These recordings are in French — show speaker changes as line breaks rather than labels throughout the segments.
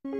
Pour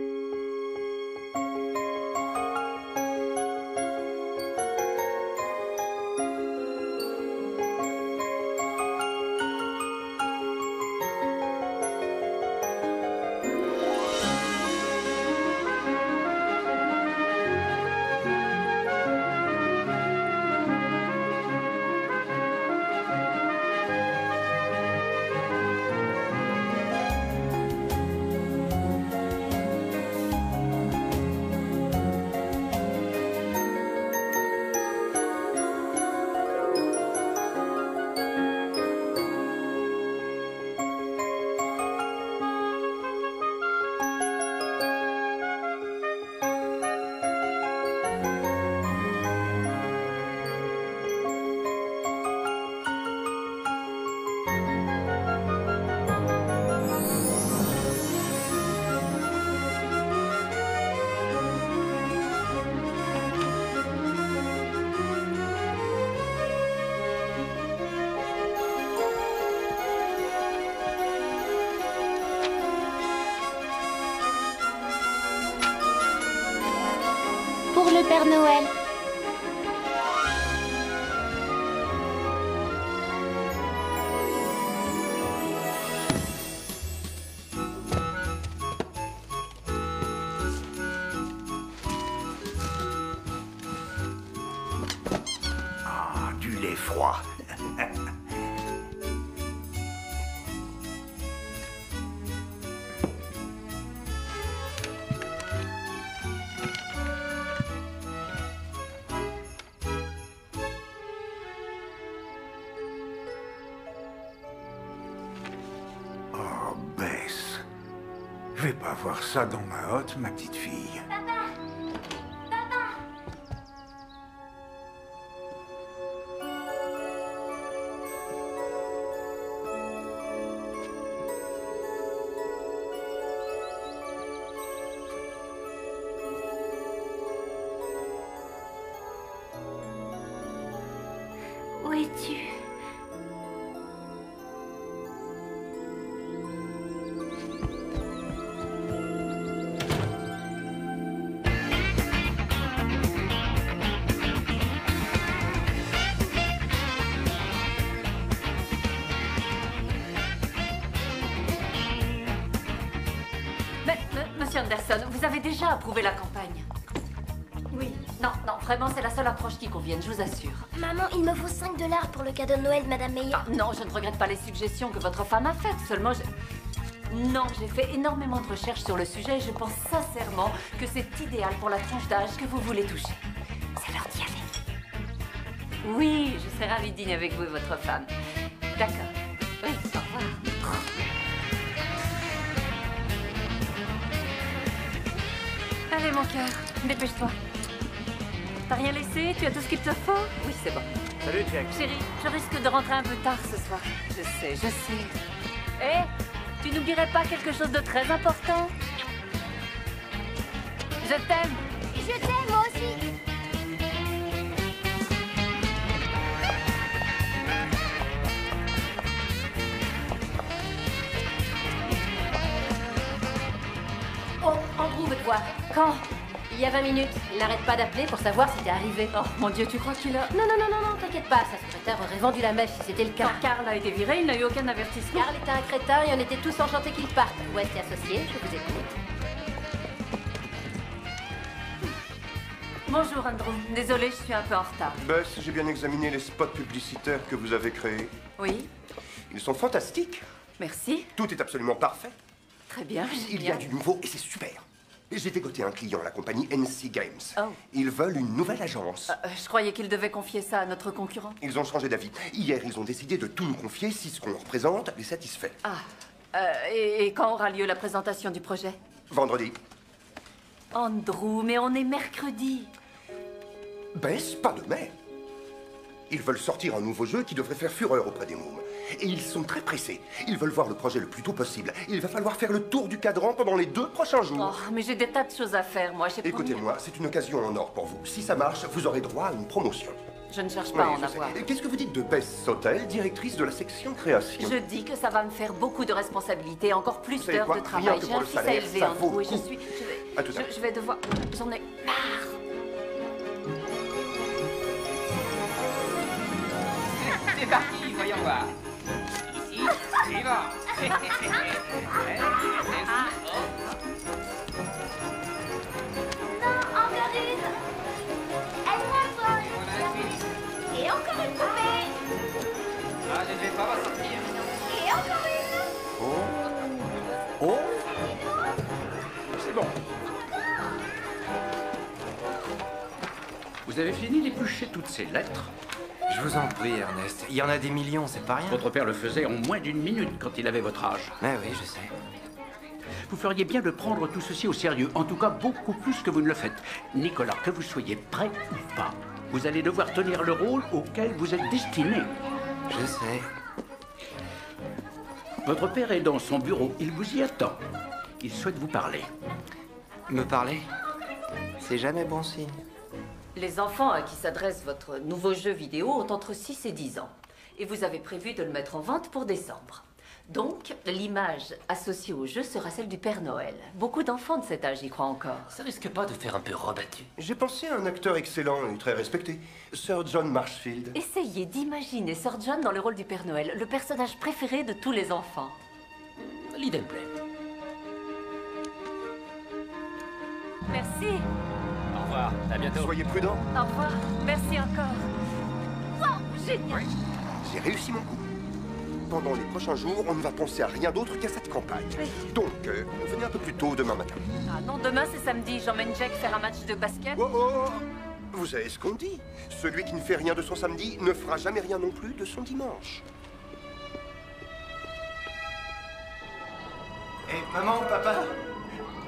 le Père Noël.
Ah, du lait froid. Oh, Bess. Je vais pas voir ça dans ma hotte, ma petite fille.
Papa! Papa! Où es-tu?
Monsieur Anderson, vous avez déjà approuvé la campagne? Oui. Non, non, vraiment, c'est la seule approche qui convienne, je vous assure.
Maman, il me faut 5 $ pour le cadeau de Noël, Madame Meyer.
Ah, non, je ne regrette pas les suggestions que votre femme a faites, seulement Non, j'ai fait énormément de recherches sur le sujet et je pense sincèrement que c'est idéal pour la tranche d'âge que vous voulez toucher. C'est l'heure d'y aller. Oui, je serai ravie de dîner avec vous et votre femme. D'accord. Oui, au revoir. Allez, mon cœur, dépêche-toi. T'as rien laissé? Tu as tout ce qu'il te faut? Oui, c'est bon.
Salut, Jack.
Chérie, je risque de rentrer un peu tard ce soir. Je sais, je sais. Hé, tu n'oublierais pas quelque chose de très important? Je t'aime.
Je t'aime, moi aussi.
Oh, Andrew veut te voir. Quand? Il y a 20 minutes. Il n'arrête pas d'appeler pour savoir si t'es arrivé.
Oh, mon Dieu, tu crois qu'il a...
Non, non, non, non, non, t'inquiète pas. Sa secrétaire aurait vendu la mèche si c'était le cas.
Quand Karl a été viré, il n'a eu aucun avertissement.
Karl était un crétin et on était tous enchantés qu'il parte. West et associé, je vous écoute.
Bonjour, Andrew. Désolée, je suis un peu en retard.
Bess, j'ai bien examiné les spots publicitaires que vous avez créés.
Oui,
Ils sont fantastiques.
merci.
Tout est absolument parfait.
Très bien,
Il y a du nouveau et c'est super. J'ai dégoté un client, la compagnie NC Games.
Oh.
Ils veulent une nouvelle agence.
Je croyais qu'ils devaient confier ça à notre concurrent.
Ils ont changé d'avis. Hier, ils ont décidé de tout nous confier si ce qu'on représente les satisfait.
Et quand aura lieu la présentation du projet?
Vendredi.
Andrew, mais on est mercredi.
Bess, pas de mais. Ils veulent sortir un nouveau jeu qui devrait faire fureur auprès des mômes. Et ils sont très pressés. Ils veulent voir le projet le plus tôt possible. Il va falloir faire le tour du cadran pendant les 2 prochains jours.
Oh, mais j'ai des tas de choses à faire, moi.
Écoutez-moi, c'est une occasion en or pour vous. Si ça marche, vous aurez droit à une promotion.
Je ne cherche pas à
Oui,
en
je sais.
avoir.
Et qu'est-ce que vous dites de Bess Sautel, directrice de la section création?
Je dis que ça va me faire beaucoup de responsabilités, encore plus
Vous savez
d'heures
quoi?
de
Rien
travail.
que
J'ai
pour
un
le
fils à
salaire,
élever
ça
en
vaut
dessous et
le
je
coup.
suis...
À tout à l'heure.
Je vais devoir... J'en ai marre.
C'est parti, voyons voir. Ici, suivant.
Non, encore une. Elle m'envole. Et encore une poupée.
Ah, je ne vais pas m'en sortir.
Et encore une.
Oh,
C'est bon.
Vous avez fini d'éplucher toutes ces lettres?
Je vous en prie, Ernest. Il y en a des millions, c'est pas rien.
Votre père le faisait en moins d'une minute quand il avait votre âge.
Mais oui, je sais.
Vous feriez bien de prendre tout ceci au sérieux, en tout cas beaucoup plus que vous ne le faites. Nicolas, que vous soyez prêt ou pas, vous allez devoir tenir le rôle auquel vous êtes destiné.
Je sais.
Votre père est dans son bureau, il vous y attend. Il souhaite vous parler.
Me parler, c'est jamais bon signe.
Les enfants à qui s'adresse votre nouveau jeu vidéo ont entre 6 et 10 ans. Et vous avez prévu de le mettre en vente pour décembre. Donc, l'image associée au jeu sera celle du Père Noël. Beaucoup d'enfants de cet âge y croient encore.
Ça risque pas de faire un peu rebattu?
J'ai pensé à un acteur excellent et très respecté, Sir John Marshfield.
Essayez d'imaginer Sir John dans le rôle du Père Noël, le personnage préféré de tous les enfants.
L'idée me plaît.
Merci.
Au revoir, à bientôt.
Soyez prudent,
Au revoir. Merci encore. Wow, génial.
j'ai réussi mon coup. Pendant les prochains jours, on ne va penser à rien d'autre qu'à cette campagne. Donc, venez un peu plus tôt demain matin.
Ah non, demain c'est samedi. J'emmène Jack faire un match de basket.
Oh, oh, oh. Vous savez ce qu'on dit? Celui qui ne fait rien de son samedi ne fera jamais rien non plus de son dimanche.
Hé, maman, papa,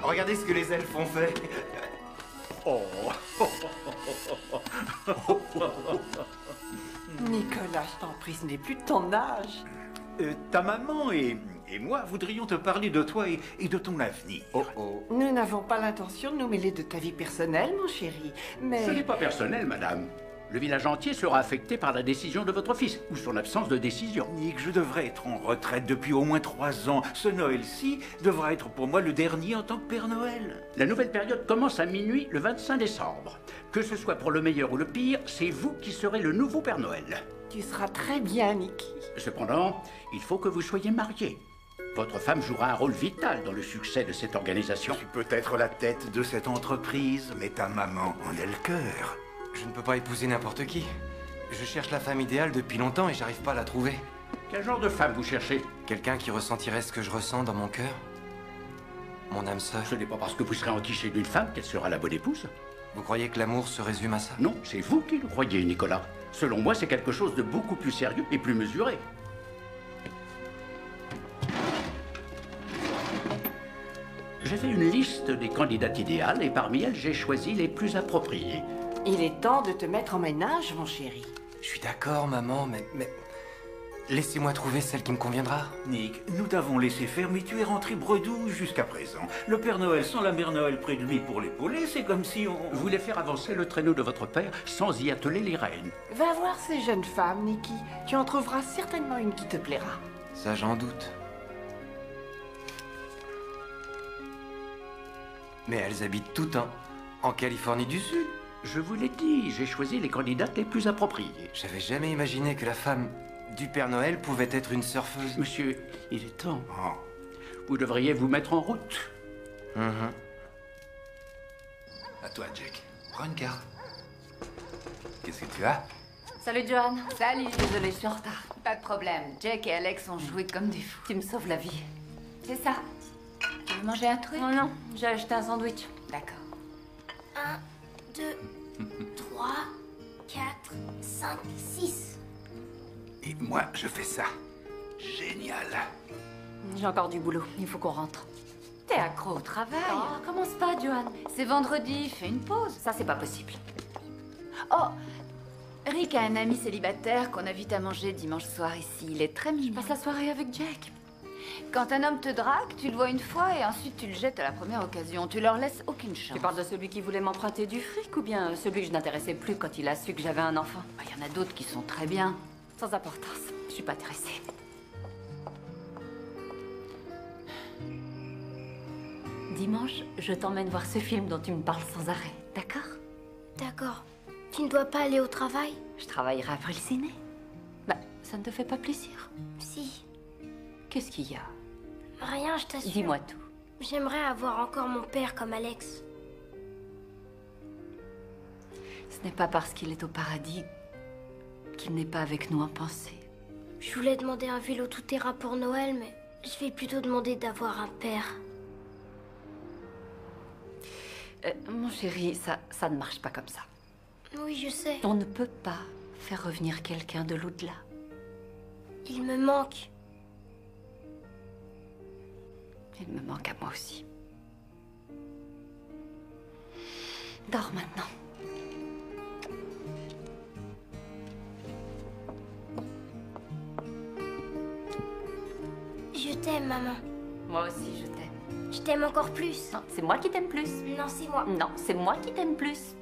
regardez ce que les elfes ont fait.
Nicolas, je t'en prie, ce n'est plus de ton âge.
ta maman et moi voudrions te parler de toi et de ton avenir.
Nous n'avons pas l'intention de nous mêler de ta vie personnelle, mon chéri, mais...
Ce n'est pas personnel, madame. Le village entier sera affecté par la décision de votre fils, ou son absence de décision.
Nick, je devrais être en retraite depuis au moins 3 ans. Ce Noël-ci devra être pour moi le dernier en tant que Père Noël.
La nouvelle période commence à minuit le 25 décembre. Que ce soit pour le meilleur ou le pire, c'est vous qui serez le nouveau Père Noël.
Tu seras très bien, Nicky.
Cependant, il faut que vous soyez marié. Votre femme jouera un rôle vital dans le succès de cette
Je
organisation.
suis peut-être la tête de cette entreprise, mais ta maman en est le cœur.
Je ne peux pas épouser n'importe qui. Je cherche la femme idéale depuis longtemps et j'arrive pas à la trouver.
Quel genre de femme vous cherchez?
Quelqu'un qui ressentirait ce que je ressens dans mon cœur. Mon âme sœur.
Ce n'est pas parce que vous serez entiché d'une femme qu'elle sera la bonne épouse.
Vous croyez que l'amour se résume à ça?
Non, c'est vous qui le croyez, Nicolas. Selon moi, c'est quelque chose de beaucoup plus sérieux et plus mesuré. J'ai fait une liste des candidates idéales et parmi elles, j'ai choisi les plus appropriées.
Il est temps de te mettre en ménage, mon chéri.
Je suis d'accord, maman, mais... Laissez-moi trouver celle qui me conviendra.
Nick, nous t'avons laissé faire, mais tu es rentré bredouille jusqu'à présent. Le Père Noël sans la Mère Noël près de lui pour l'épauler, c'est comme si on...
Vous voulez faire avancer le traîneau de votre père sans y atteler les rênes.
Va voir ces jeunes femmes, Nicky. Tu en trouveras certainement une qui te plaira.
Ça, j'en doute. Mais elles habitent tout en Californie du Sud.
Je vous l'ai dit, j'ai choisi les candidates les plus appropriées.
J'avais jamais imaginé que la femme du Père Noël pouvait être une surfeuse.
Monsieur, il est temps.
Oh.
Vous devriez vous mettre en route.
À toi, Jack. Prends une carte. Qu'est-ce que tu as?
Salut, Johan.
Salut.
Désolée, je suis en retard.
Pas de problème. Jack et Alex ont joué comme des fous.
Tu me sauves la vie.
C'est ça. Tu veux manger un truc?
Non, non, j'ai acheté un sandwich.
D'accord.
1, 2, 3, 4, 5, 6.
Et moi, je fais ça. Génial.
J'ai encore du boulot. Il faut qu'on rentre. T'es accro au travail. Oh, commence pas, Johan.
C'est vendredi, fais une pause.
Ça, c'est pas possible.
Oh, Rick a un ami célibataire qu'on invite à manger dimanche soir ici. Il est très
Je
mignon.
passe la soirée avec Jack.
Quand un homme te drague, tu le vois une fois et ensuite tu le jettes à la première occasion. Tu leur laisses aucune chance.
Tu parles de celui qui voulait m'emprunter du fric ou bien celui que je n'intéressais plus quand il a su que j'avais un enfant?
Il y en a d'autres qui sont très bien.
Sans importance, je suis pas intéressée. Dimanche, je t'emmène voir ce film dont tu me parles sans arrêt, d'accord?
D'accord. Tu ne dois pas aller au travail?
Je travaillerai après le ciné. Bah, ça ne te fait pas plaisir?
Si.
Qu'est-ce qu'il y a?
Rien, je t'assure.
Dis-moi tout.
J'aimerais avoir encore mon père comme Alex.
Ce n'est pas parce qu'il est au paradis qu'il n'est pas avec nous en pensée.
Je voulais demander un vélo tout-terrain pour Noël, mais je vais plutôt demander d'avoir un père.
Mon chéri, ça ne marche pas comme ça.
Oui, je sais.
On ne peut pas faire revenir quelqu'un de l'au-delà.
Il me manque.
Il me manque à moi aussi. Dors maintenant.
Je t'aime, maman.
Moi aussi, je t'aime.
Je t'aime encore plus.
Non, c'est moi qui t'aime plus.
Non, c'est moi.
Non, c'est moi qui t'aime plus.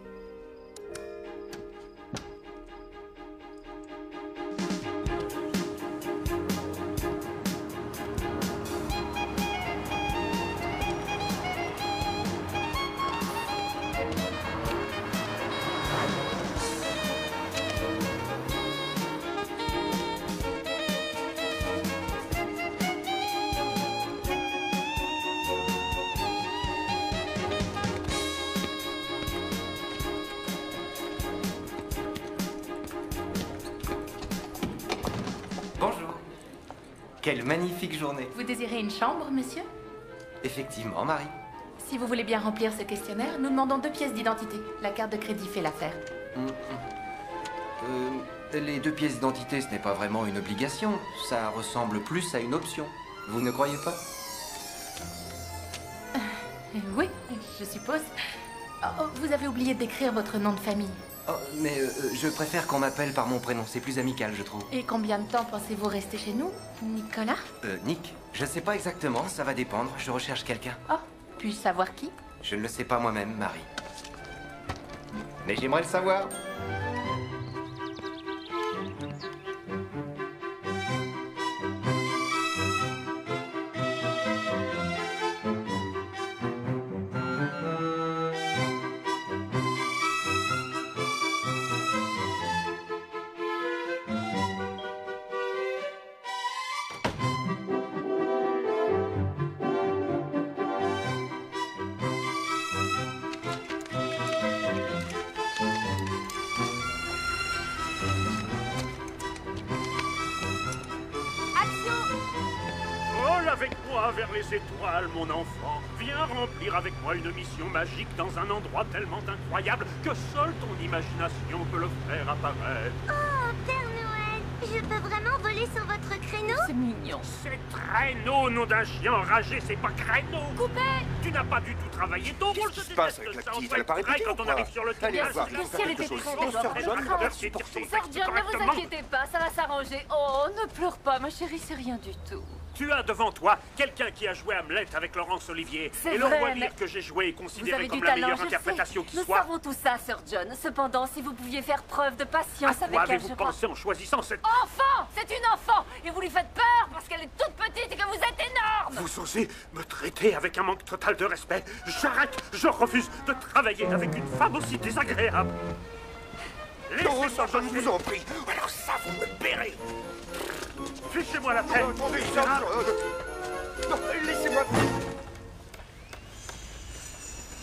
Bonjour. Quelle magnifique journée.
Vous désirez une chambre, monsieur?
Effectivement, Marie.
Si vous voulez bien remplir ce questionnaire, nous demandons 2 pièces d'identité. La carte de crédit fait l'affaire.
Les 2 pièces d'identité, ce n'est pas vraiment une obligation. Ça ressemble plus à une option. Vous ne croyez pas?
Oui, je suppose. Oh, vous avez oublié d'écrire votre nom de famille.
Oh, mais je préfère qu'on m'appelle par mon prénom. C'est plus amical, je trouve.
Et combien de temps pensez-vous rester chez nous, Nicolas?
Nick? Je sais pas exactement, ça va dépendre. Je recherche quelqu'un.
Oh, puis-je savoir qui?
Je ne le sais pas moi-même, Marie. Mais j'aimerais le savoir.
Vers les étoiles, mon enfant. Viens remplir avec moi une mission magique dans un endroit tellement incroyable que seule ton imagination peut le faire apparaître.
Oh, Père Noël, je peux vraiment voler sur votre créneau?
C'est mignon.
C'est traîneau, nom d'un chien enragé, c'est pas créneau.
Coupé!
Tu n'as pas du tout travaillé ton rôle.
Qu'est-ce qui se passe avec la petite? Elle a pas répété
quand on arrive sur le
Allez,
terrain.
voir,
Bien sûr qu'elle était prête.
Sir
John, ne vous inquiétez pas, ça va s'arranger. Oh, ne pleure pas, ma chérie, c'est rien du tout.
Tu as devant toi quelqu'un qui a joué Hamlet avec Laurence Olivier. Et le roi Lear que j'ai joué est considéré comme la meilleure interprétation qui soit.
Nous savons tout ça, Sir John. Cependant, si vous pouviez faire preuve de patience avec elle,
avez-vous pensé en choisissant cette...
Enfant! C'est une enfant! Et vous lui faites peur parce qu'elle est toute petite et que vous êtes énorme!
Vous osez me traiter avec un manque total de respect? J'arrête! Je refuse de travailler avec une femme aussi désagréable!
Non, ça, je vous en prie. Alors ça, vous me paierez.
Fichez-moi la paix.
Attendez, ça, non, laissez-moi.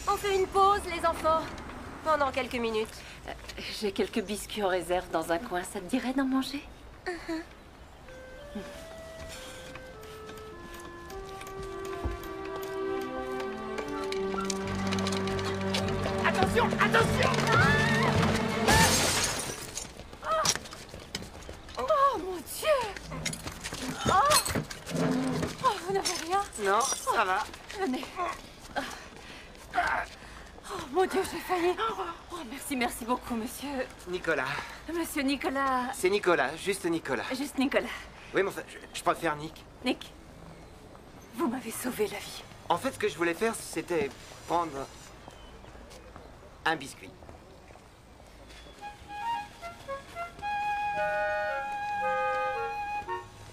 On fait une pause, les enfants. Pendant quelques minutes.
J'ai quelques biscuits en réserve dans un coin. Ça te dirait d'en manger?
Attention! Attention!
Oh mon Dieu! Oh! Oh, vous n'avez rien?
Non, ça va.
Venez. Oh mon Dieu, j'ai failli. Oh, merci beaucoup, monsieur.
Nicolas.
Monsieur Nicolas.
C'est Nicolas, juste Nicolas.
Juste Nicolas.
Oui, mais enfin, je préfère Nick.
Nick. Vous m'avez sauvé la vie.
En fait, ce que je voulais faire, c'était prendre un biscuit.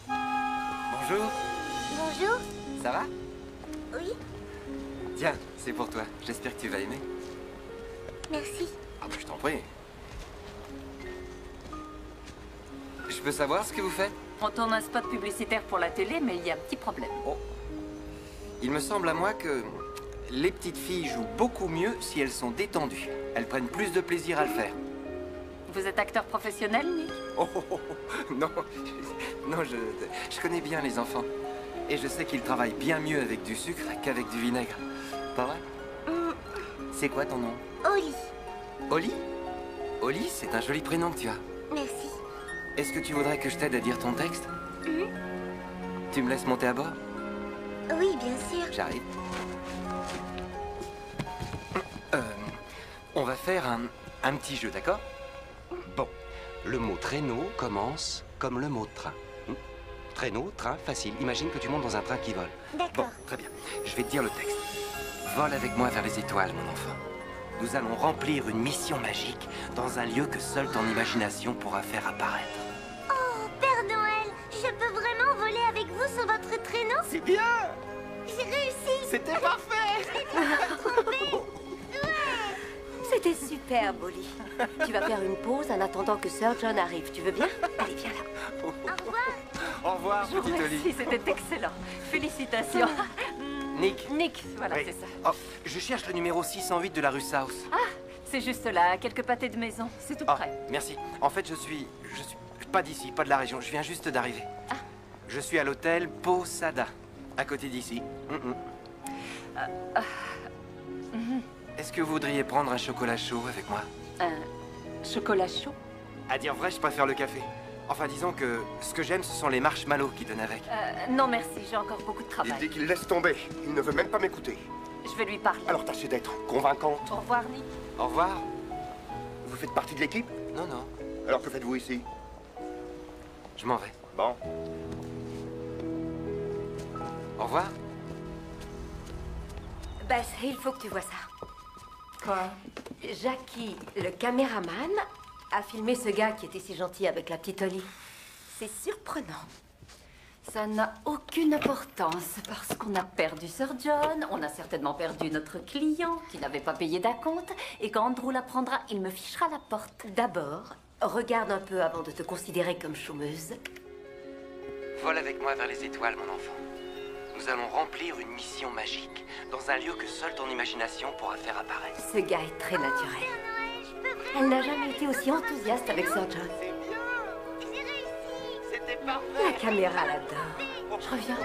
Bonjour.
Bonjour.
Ça va?
Oui.
Tiens, c'est pour toi. J'espère que tu vas aimer.
Merci.
Ah bah, je t'en prie. Je peux savoir ce que vous faites?
On tourne un spot publicitaire pour la télé, mais il y a un petit problème.
Oh. Il me semble à moi que les petites filles jouent beaucoup mieux si elles sont détendues. Elles prennent plus de plaisir à le faire.
Vous êtes acteur professionnel, Nick?
Non, non, je connais bien les enfants. Et je sais qu'ils travaillent bien mieux avec du sucre qu'avec du vinaigre. Pas vrai? C'est quoi ton nom?
Oli.
Oli? Oli, c'est un joli prénom que tu as.
Merci.
Est-ce que tu voudrais que je t'aide à dire ton texte? Tu me laisses monter à bord?
Oui, bien sûr.
J'arrive. On va faire un petit jeu, d'accord? Bon, le mot traîneau commence comme le mot train. Traîneau, train, facile. Imagine que tu montes dans un train qui vole.
D'accord.
Bon, très bien. Je vais te dire le texte. Vole avec moi vers les étoiles, mon enfant. Nous allons remplir une mission magique dans un lieu que seule ton imagination pourra faire apparaître.
Oh, Père Noël, je peux vraiment voler avec vous sur votre traîneau?
C'est bien!
J'ai réussi!
C'était parfait!
C'était super, Molly. Tu vas faire une pause en attendant que Sir John arrive. Tu veux bien? Allez, viens là.
Au revoir!
Au revoir,
Je vous
petite
remercie,
Oli.
c'était excellent. Félicitations.
Nick.
Nick, voilà,
Oui.
c'est ça.
Oh, je cherche le numéro 608 de la rue South.
Ah, c'est juste là, à quelques pâtés de maison. C'est tout
Ah,
près.
merci. En fait, je suis pas d'ici, pas de la région. Je viens juste d'arriver. Je suis à l'hôtel Posada, à côté d'ici. Est-ce que vous voudriez prendre un chocolat chaud avec moi?
Un chocolat chaud?
À dire vrai, je préfère le café. Enfin, disons que ce que j'aime, ce sont les marshmallows qui donnent avec.
Non, merci, j'ai encore beaucoup de
Il
travail.
dit qu'il laisse tomber. Il ne veut même pas m'écouter.
Je vais lui parler.
Alors tâchez d'être convaincante.
Au revoir, Nick.
Au revoir.
Vous faites partie de l'équipe?
Non, non.
Alors que faites-vous ici?
Je m'en vais.
Bon.
Au revoir.
Bess, il faut que tu vois ça.
Quoi?
Jackie, le caméraman, a filmé ce gars qui était si gentil avec la petite Oli. C'est surprenant.
Ça n'a aucune importance parce qu'on a perdu Sir John, on a certainement perdu notre client qui n'avait pas payé d'acompte et quand Andrew l'apprendra, il me fichera la porte.
D'abord, regarde un peu avant de te considérer comme chômeuse.
Vole avec moi vers les étoiles, mon enfant. Nous allons remplir une mission magique dans un lieu que seule ton imagination pourra faire apparaître.
Ce gars est très naturel. Elle n'a jamais été aussi enthousiaste avec Sir John.
C'était parfait.
La caméra l'adore. Je reviens.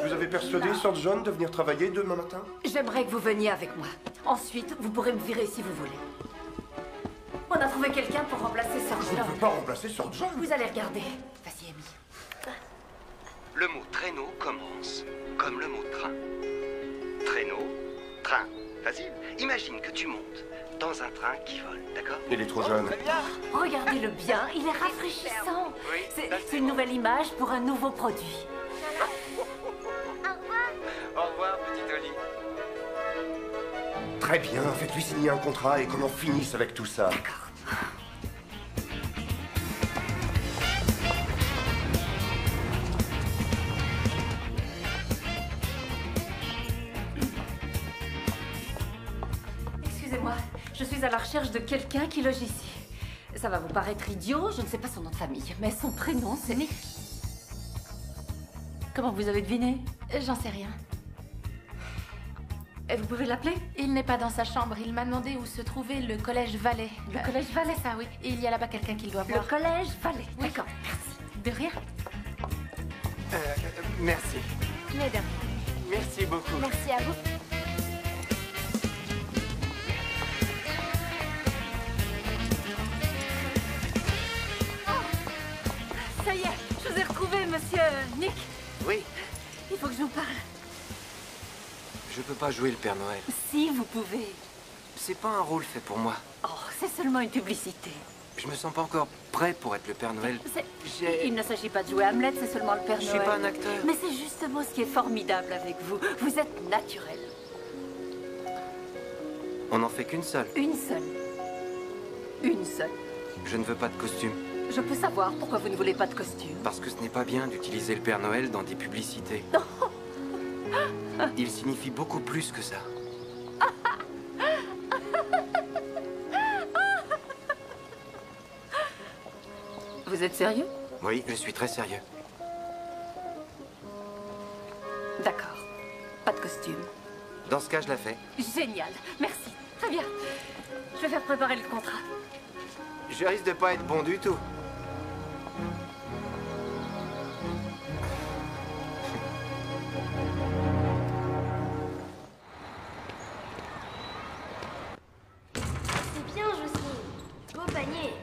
Vous avez persuadé Sir John de venir travailler demain matin?
J'aimerais que vous veniez avec moi. Ensuite, vous pourrez me virer si vous voulez. On a trouvé quelqu'un pour remplacer Sir
Je ne
John.
veux pas remplacer Sir John.
Vous allez regarder. Vas-y, Amy.
Le mot traîneau commence comme le mot train. Traîneau, train. Facile. Imagine que tu montes dans un train qui vole, d'accord?
Il est trop jeune.
Très bien.
Regardez-le bien, il est rafraîchissant.
Oui,
C'est une nouvelle image pour un nouveau produit.
Au revoir, petite Oli.
Très bien, faites-lui signer un contrat et qu'on en finisse avec tout ça.
Excusez-moi, je suis à la recherche de quelqu'un qui loge ici. Ça va vous paraître idiot, je ne sais pas son nom de famille, mais son prénom, c'est...
Nick.
Comment vous avez deviné?
J'en sais rien.
Et vous pouvez l'appeler?
Il n'est pas dans sa chambre. Il m'a demandé où se trouvait le collège Valais.
Le collège Valais?
C'est ça, oui. Et il y a là-bas quelqu'un qui le doit voir.
Le collège Valais.
Oui.
D'accord, merci.
De rien.
Merci.
Mais de rien.
Merci beaucoup.
Merci à vous.
Ça y est, je vous ai retrouvé, monsieur Nick.
Oui,
Il faut que je vous parle.
je peux pas jouer le Père Noël.
Si, vous pouvez.
C'est pas un rôle fait pour moi.
Oh, c'est seulement une publicité.
Je me sens pas encore prêt pour être le Père Noël.
Il ne s'agit pas de jouer Hamlet, c'est seulement le Père Noël.
Je suis pas un acteur.
Mais c'est justement ce qui est formidable avec vous. Vous êtes naturel.
On n'en fait qu'une seule.
Une seule. Une seule.
Je ne veux pas de costume.
Je peux savoir pourquoi vous ne voulez pas de costume.
Parce que ce n'est pas bien d'utiliser le Père Noël dans des publicités. Il signifie beaucoup plus que ça.
Vous êtes sérieux?
Oui, je suis très sérieux.
D'accord. Pas de costume.
Dans ce cas, je la fais.
Génial. Merci. Très bien. Je vais faire préparer le contrat.
Je risque de pas être bon du tout.
C'est bien, Jocelyne. Beau panier.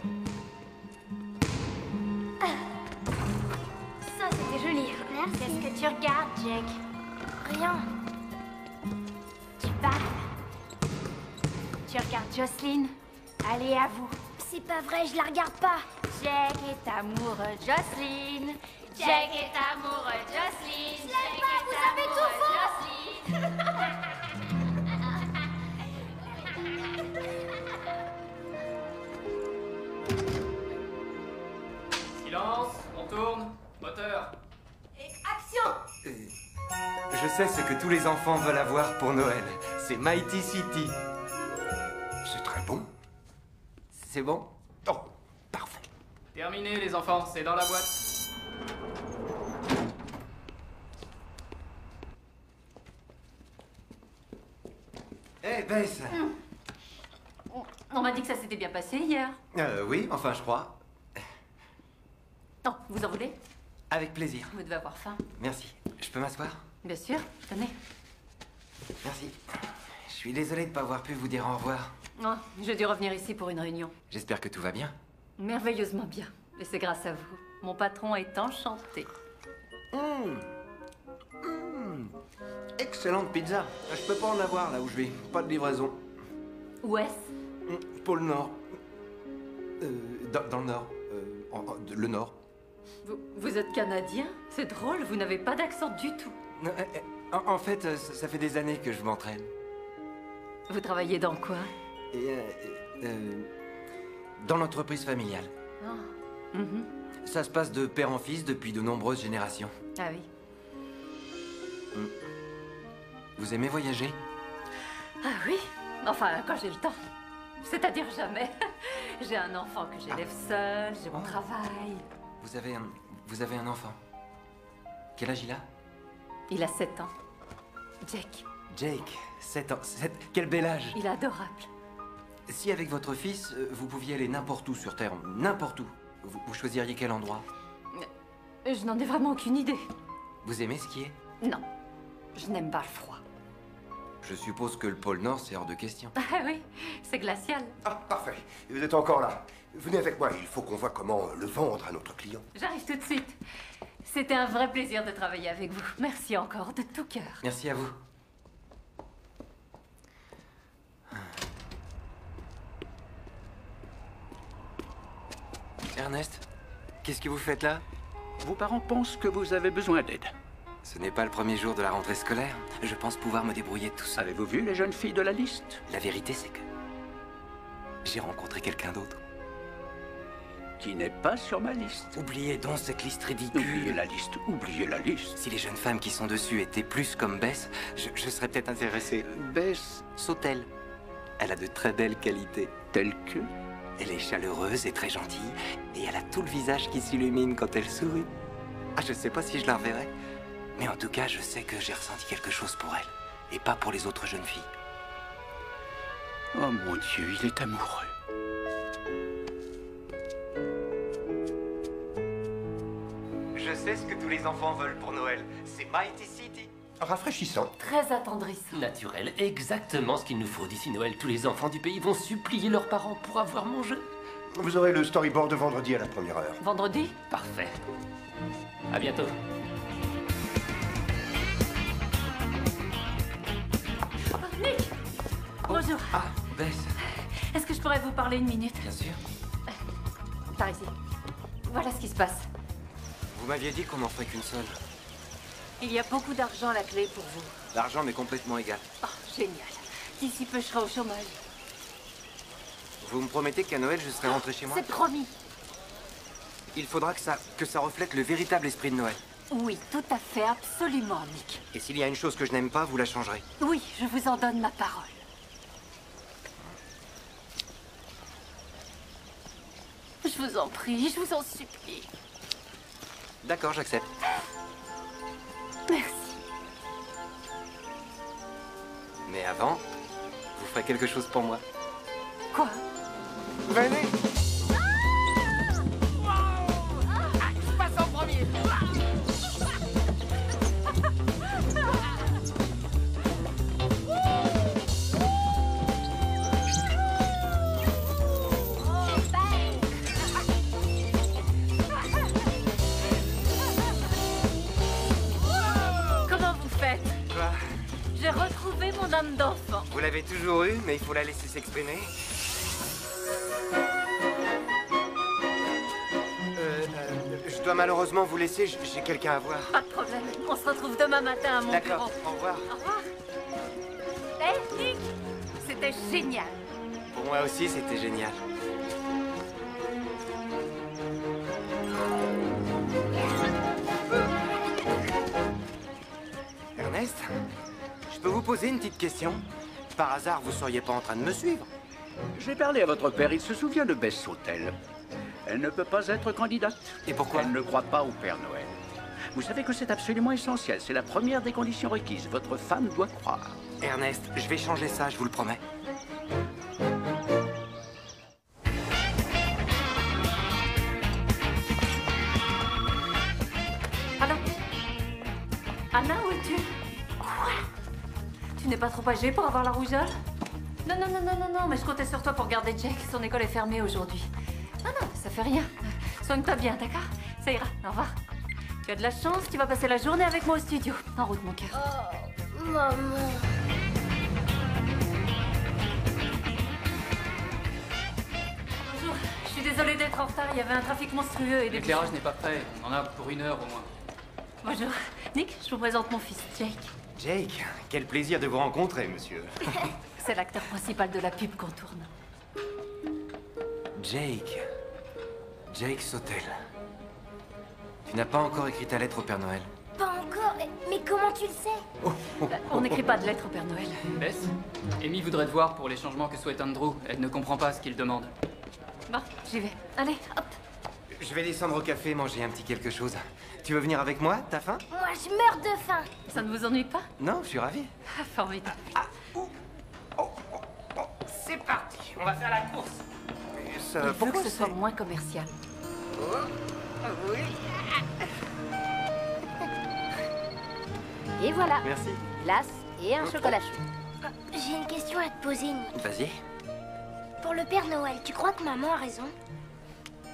Ça, c'était joli.
Merci.
Qu'est-ce que tu regardes, Jack? Rien. Tu parles? Tu regardes Jocelyne? Allez, à vous. C'est pas vrai, je la regarde pas. Jack est amoureux de Jocelyne. Jack est amoureux de Jocelyne. Je l'aime pas, vous savez tout
Silence, on tourne. Moteur.
Et action!
Je sais ce que tous les enfants veulent avoir pour Noël. C'est Mighty City.
C'est très bon.
C'est bon?
Oh, parfait.
Terminé les enfants, c'est dans la boîte.
Eh, Bess.
On m'a dit que ça s'était bien passé hier.
Oui, enfin, je crois.
Non, vous en voulez?
Avec plaisir.
Vous devez avoir faim.
Merci. Je peux m'asseoir?
Bien sûr, tenez.
Merci. Je suis désolé de ne pas avoir pu vous dire au revoir.
Oh, j'ai dû revenir ici pour une réunion.
J'espère que tout va bien.
Merveilleusement bien. Et c'est grâce à vous. Mon patron est enchanté.
Excellente pizza. Je peux pas en avoir là où je vais. Pas de livraison.
Où est-ce?
Pôle Nord. Dans le Nord. Le Nord.
Vous êtes Canadien? C'est drôle, vous n'avez pas d'accent du tout.
En fait, ça fait des années que je m'entraîne.
Vous travaillez dans quoi?
Dans l'entreprise familiale.
Oh. Mhm.
Ça se passe de père en fils depuis de nombreuses générations.
Ah oui.
Vous aimez voyager?
Ah oui. Enfin, quand j'ai le temps. C'est-à-dire jamais. J'ai un enfant que j'élève seul, j'ai mon travail.
Vous avez un enfant. Quel âge il a?
Il a 7 ans. Jake.
Jake, 7 ans. Quel bel âge.
Il est adorable.
Si avec votre fils, vous pouviez aller n'importe où sur Terre, n'importe où, vous choisiriez quel endroit?
Je n'en ai vraiment aucune idée.
Vous aimez skier?
Non, je n'aime pas le froid.
Je suppose que le pôle Nord, c'est hors de question.
Ah oui, c'est glacial.
Ah, parfait. Vous êtes encore là. Venez avec moi, il faut qu'on voit comment le vendre à notre client.
J'arrive tout de suite. C'était un vrai plaisir de travailler avec vous. Merci encore, de tout cœur.
Merci à vous. Ernest, qu'est-ce que vous faites là?
Vos parents pensent que vous avez besoin d'aide.
Ce n'est pas le premier jour de la rentrée scolaire. Je pense pouvoir me débrouiller tout seul.
Avez-vous vu les jeunes filles de la liste?
La vérité, c'est que j'ai rencontré quelqu'un d'autre.
Qui n'est pas sur ma liste.
Oubliez donc cette liste ridicule.
Oubliez la liste, oubliez la liste.
Si les jeunes femmes qui sont dessus étaient plus comme Bess, je serais peut-être intéressé.
Bess
Sautel. Elle a de très belles qualités.
Telles que?
Elle est chaleureuse et très gentille, et elle a tout le visage qui s'illumine quand elle sourit. Ah, je sais pas si je la reverrai, mais en tout cas, je sais que j'ai ressenti quelque chose pour elle, et pas pour les autres jeunes filles.
Oh mon Dieu, il est amoureux.
Je sais ce que tous les enfants veulent pour Noël. C'est Mighty City.
Rafraîchissant.
Très attendrissant.
Naturel, exactement ce qu'il nous faut. D'ici Noël, tous les enfants du pays vont supplier leurs parents pour avoir mon jeu.
Vous aurez le storyboard de vendredi à la première heure.
Vendredi?
Parfait. À bientôt.
Nick! Bonjour.
Ah, Bess.
Est-ce que je pourrais vous parler une minute?
Bien sûr.
par ici. Voilà ce qui se passe.
Vous m'aviez dit qu'on n'en ferait qu'une seule.
Il y a beaucoup d'argent à la clé pour vous.
L'argent m'est complètement égal.
Oh, génial. D'ici peu, je serai au chômage.
Vous me promettez qu'à Noël, je serai rentré chez moi?
C'est promis.
Il faudra que ça reflète le véritable esprit de Noël.
Oui, tout à fait, absolument, Nick.
Et s'il y a une chose que je n'aime pas, vous la changerez.
Oui, je vous en donne ma parole. Je vous en prie, je vous en supplie.
D'accord, j'accepte.
Merci.
Mais avant, vous ferez quelque chose pour moi.
Quoi?
Venez!
Je passe en premier.
Comment vous faites?
Quoi?
J'ai retrouvé mon âme d'enfant.
Vous l'avez toujours eu, mais il faut la laisser s'exprimer. Je dois malheureusement vous laisser, j'ai quelqu'un à voir.
Pas de problème. On se retrouve demain matin à mon bureau.
D'accord, au revoir.
Au revoir. Hé, Nick, c'était génial.
Pour moi aussi, c'était génial. Ernest, je peux vous poser une petite question? Par hasard, vous seriez pas en train de me suivre?
J'ai parlé à votre père, il se souvient de Bess Sautel. Elle ne peut pas être candidate.
Et pourquoi?
Elle ne croit pas au Père Noël. Vous savez que c'est absolument essentiel, c'est la première des conditions requises. Votre femme doit croire.
Ernest, je vais changer ça, je vous le promets.
Allô? Anna, où es-tu? Quoi? Tu n'es pas trop âgée pour avoir la rougeole? Non, non, non, non, non, non, mais je comptais sur toi pour garder Jake. Son école est fermée aujourd'hui. Non, non, ça fait rien. Soigne-toi bien, d'accord? Ça ira, au revoir. Tu as de la chance, tu vas passer la journée avec moi au studio. En route, mon cœur.
Oh, maman.
Bonjour, je suis désolée d'être en retard, il y avait un trafic monstrueux et des...
L'éclairage n'est pas prêt, on en a pour 1 heure au moins.
Bonjour, Nick, je vous présente mon fils, Jake.
Jake, quel plaisir de vous rencontrer, monsieur.
C'est l'acteur principal de la pub qu'on tourne.
Jake. Jake Sautel. Tu n'as pas encore écrit ta lettre au Père Noël?
Pas encore. Mais comment tu le sais?
On n'écrit pas de lettres au Père Noël.
Bess, Amy voudrait te voir pour les changements que souhaite Andrew. Elle ne comprend pas ce qu'il demande.
Bon, j'y vais. Allez, hop.
Je vais descendre au café manger un petit quelque chose. Tu veux venir avec moi? T'as faim?
Moi, je meurs de faim.
Ça ne vous ennuie pas?
Non, je suis ravi.
Ah, formidable.
C'est parti, on va faire la course.
Il faut que ce soit moins commercial.
Oui.
Et voilà.
Merci.
Glace et un chocolat chaud.
J'ai une question à te poser, Nick.
Vas-y.
Pour le Père Noël, tu crois que maman a raison?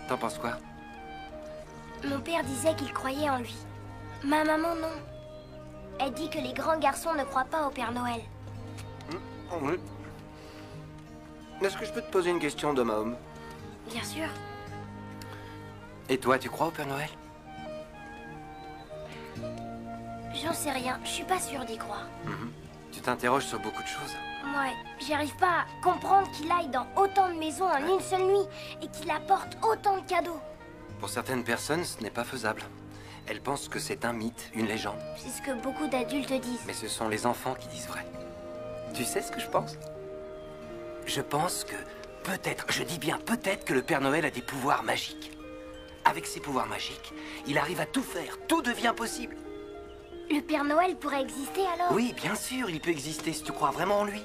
T'en penses quoi?
Mon père disait qu'il croyait en lui. Ma maman, non. Elle dit que les grands garçons ne croient pas au Père Noël.
Oui. Est-ce que je peux te poser une question d'homme à homme?
Bien sûr.
Et toi, tu crois au Père Noël?
J'en sais rien, je suis pas sûre d'y croire.
Tu t'interroges sur beaucoup de choses.
Ouais, j'arrive pas à comprendre qu'il aille dans autant de maisons en une seule nuit et qu'il apporte autant de cadeaux.
Pour certaines personnes, ce n'est pas faisable. Elles pensent que c'est un mythe, une légende.
C'est ce que beaucoup d'adultes disent.
Mais ce sont les enfants qui disent vrai. Tu sais ce que je pense? Je pense que peut-être, je dis bien peut-être que le Père Noël a des pouvoirs magiques. Avec ses pouvoirs magiques, il arrive à tout faire, tout devient possible.
Le Père Noël pourrait exister alors?
Oui, bien sûr, il peut exister si tu crois vraiment en lui.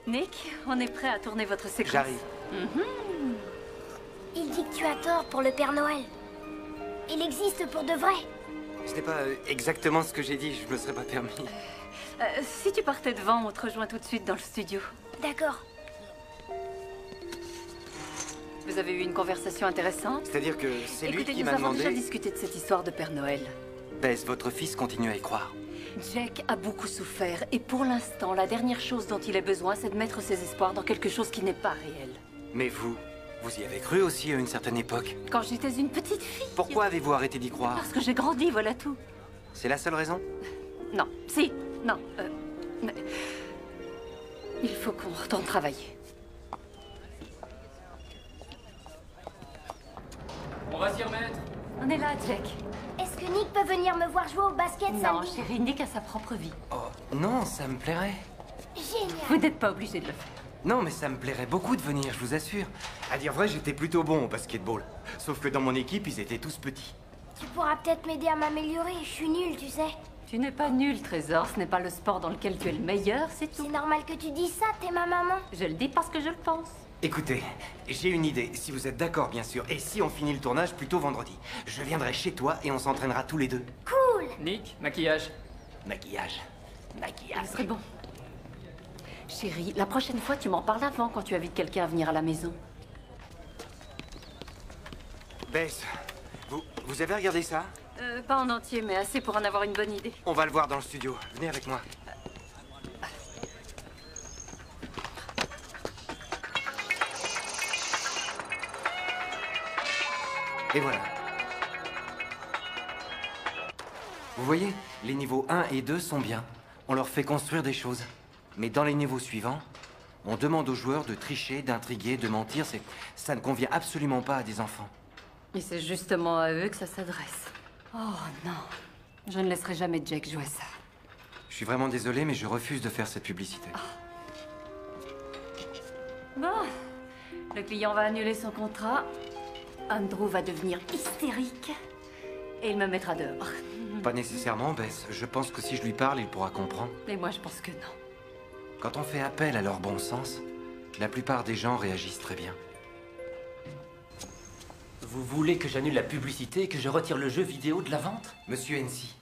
Nick, on est prêt à tourner votre séquence.
J'arrive.
Il dit que tu as tort pour le Père Noël. Il existe pour de vrai.
Ce n'est pas exactement ce que j'ai dit, je me serais pas permis.
Si tu partais devant, on te rejoint tout de suite dans le studio.
D'accord.
Vous avez eu une conversation intéressante?
C'est-à-dire que c'est lui
Écoutez,
qui
nous
m'a
avons déjà
demandé...
discuté de cette histoire de Père Noël.
Bess, votre fils continue à y croire.
Jake a beaucoup souffert et pour l'instant, la dernière chose dont il a besoin, c'est de mettre ses espoirs dans quelque chose qui n'est pas réel.
Mais vous, Vous y avez cru aussi à une certaine époque.
Quand j'étais une petite fille.
Pourquoi avez-vous arrêté d'y croire?
Parce que j'ai grandi, voilà tout.
C'est la seule raison?
Non, si, non. Mais... Il faut qu'on retourne travailler.
On va s'y remettre.
On est là, Jack.
Est-ce que Nick peut venir me voir jouer au basket
Non,
samedi?
chérie, Nick a sa propre vie.
Oh, non, ça me plairait.
Génial.
Vous n'êtes pas obligé de le faire.
Non, mais ça me plairait beaucoup de venir, je vous assure. À dire vrai, j'étais plutôt bon au basketball. Sauf que dans mon équipe, ils étaient tous petits.
Tu pourras peut-être m'aider à m'améliorer. Je suis nulle, tu sais.
Tu n'es pas nul, Trésor. Ce n'est pas le sport dans lequel tu es le meilleur, c'est tout.
C'est normal que tu dises ça, t'es ma maman.
Je le dis parce que je le pense.
Écoutez, j'ai une idée, si vous êtes d'accord, bien sûr. Et si on finit le tournage plutôt vendredi, je viendrai chez toi et on s'entraînera tous les deux.
Cool.
Nick, maquillage.
Maquillage. Maquillage.
Il serait bon. Chérie, la prochaine fois, tu m'en parles avant quand tu invites quelqu'un à venir à la maison.
Bess, vous avez regardé ça?
Pas en entier, mais assez pour en avoir une bonne idée.
On va le voir dans le studio. Venez avec moi. Et voilà. Vous voyez, les niveaux 1 et 2 sont bien. On leur fait construire des choses. Mais dans les niveaux suivants, on demande aux joueurs de tricher, d'intriguer, de mentir. Ça ne convient absolument pas à des enfants.
Et c'est justement à eux que ça s'adresse. Oh non, je ne laisserai jamais Jake jouer ça.
Je suis vraiment désolé, mais je refuse de faire cette publicité.
Bon, le client va annuler son contrat. Andrew va devenir hystérique. Et il me mettra dehors.
Pas nécessairement, Bess. Je pense que si je lui parle, il pourra comprendre.
Mais moi, je pense que non.
Quand on fait appel à leur bon sens, la plupart des gens réagissent très bien.
Vous voulez que j'annule la publicité et que je retire le jeu vidéo de la vente?
Monsieur Hensi,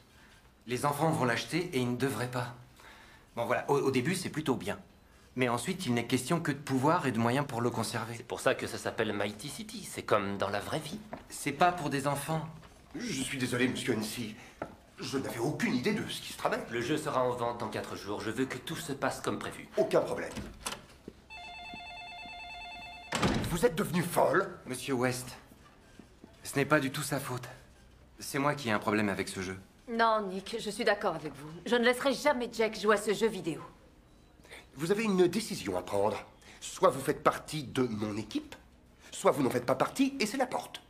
les enfants vont l'acheter et ils ne devraient pas. Bon voilà, au début c'est plutôt bien. Mais ensuite il n'est question que de pouvoir et de moyens pour le conserver.
C'est pour ça que ça s'appelle Mighty City, c'est comme dans la vraie vie.
C'est pas pour des enfants.
Je suis désolé, monsieur Hensi. Je n'avais aucune idée de ce qui se tramait.
Le jeu sera en vente dans 4 jours. Je veux que tout se passe comme prévu.
Aucun problème. Vous êtes devenu folle?
Monsieur West, ce n'est pas du tout sa faute. C'est moi qui ai un problème avec ce jeu.
Non, Nick, je suis d'accord avec vous. Je ne laisserai jamais Jack jouer à ce jeu vidéo.
Vous avez une décision à prendre. Soit vous faites partie de mon équipe, soit vous n'en faites pas partie et c'est la porte.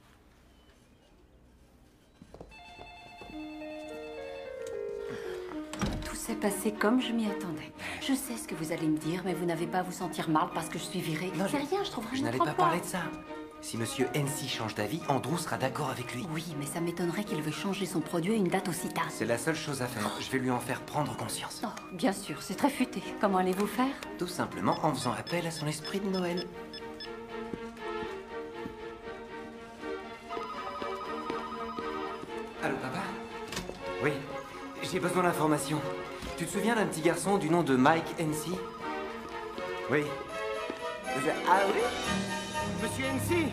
Tout s'est passé comme je m'y attendais. Je sais ce que vous allez me dire, mais vous n'avez pas à vous sentir mal parce que je suis virée.
Non,
c'est rien, je trouverai
Je
un
n'allais
autre
pas
emploi.
parler de ça. Si monsieur Hensi change d'avis, Andrew sera d'accord avec lui.
Oui, mais ça m'étonnerait qu'il veuille changer son produit à une date aussi tard.
C'est la seule chose à faire. Je vais lui en faire prendre conscience.
Oh, bien sûr, c'est très futé. Comment allez-vous faire?
Tout simplement en faisant appel à son esprit de Noël. Allô, papa? Oui, j'ai besoin d'informations. Tu te souviens d'un petit garçon du nom de Mike Hensi? Oui. Ah oui? Monsieur Hensi?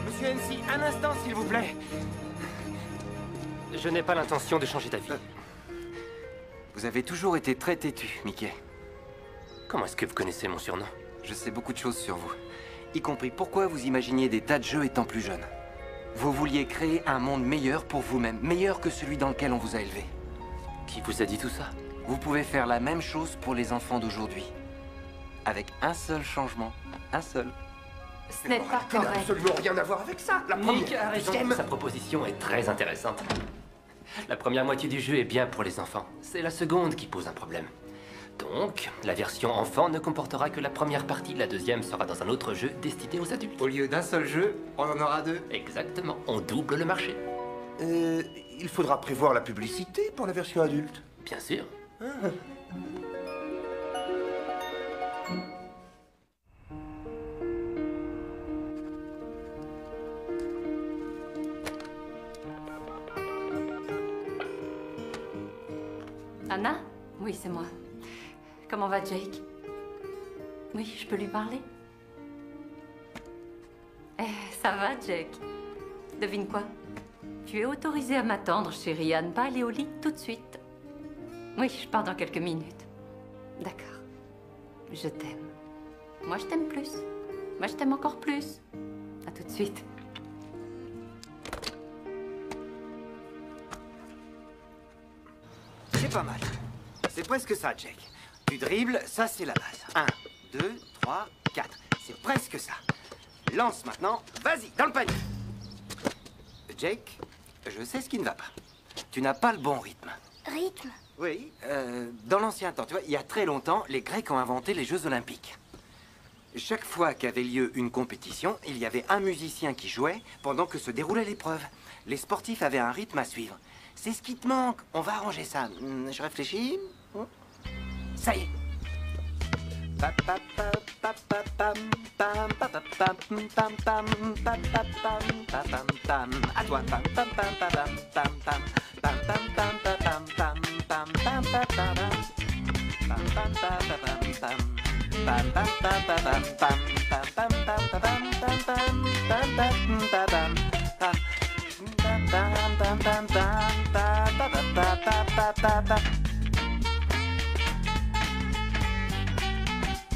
Monsieur Hensi, un instant, s'il vous plaît.
Je n'ai pas l'intention de changer d'avis.
Vous avez toujours été très têtu, Mickey.
Comment est-ce que vous connaissez mon surnom?
Je sais beaucoup de choses sur vous. Y compris pourquoi vous imaginiez des tas de jeux étant plus jeune. Vous vouliez créer un monde meilleur pour vous-même, meilleur que celui dans lequel on vous a élevé.
Qui vous a dit tout ça?
Vous pouvez faire la même chose pour les enfants d'aujourd'hui. Avec un seul changement. Un seul.
Ce n'est pas
Ça n'a
correct.
absolument rien à voir avec ça. La
Nick,
première,
arrêtez. Sa proposition est très intéressante. La première moitié du jeu est bien pour les enfants. C'est la seconde qui pose un problème. Donc, la version enfant ne comportera que la première partie. La deuxième sera dans un autre jeu destiné aux adultes.
Au lieu d'un seul jeu, on en aura deux.
Exactement. On double le marché.
Il faudra prévoir la publicité pour la version adulte.
Bien sûr.
Anna? Oui, c'est moi. Comment va Jake? Oui, je peux lui parler? Ça va, Jake? Devine quoi? Tu es autorisée à m'attendre, chérie, à ne pas aller au lit tout de suite. Oui, je pars dans quelques minutes. D'accord. Je t'aime. Moi, je t'aime plus. Moi, je t'aime encore plus. À tout de suite.
C'est pas mal. C'est presque ça, Jake. Tu dribbles, ça c'est la base. 1, 2, 3, 4. C'est presque ça. Lance maintenant. Vas-y, dans le panier. Jake, je sais ce qui ne va pas. Tu n'as pas le bon rythme.
Rythme?
Oui, dans l'ancien temps, tu vois, il y a très longtemps, les Grecs ont inventé les Jeux Olympiques. Chaque fois qu'avait lieu une compétition, il y avait un musicien qui jouait pendant que se déroulait l'épreuve. Les sportifs avaient un rythme à suivre. C'est ce qui te manque. On va arranger ça. Je réfléchis. Ça y est. À toi.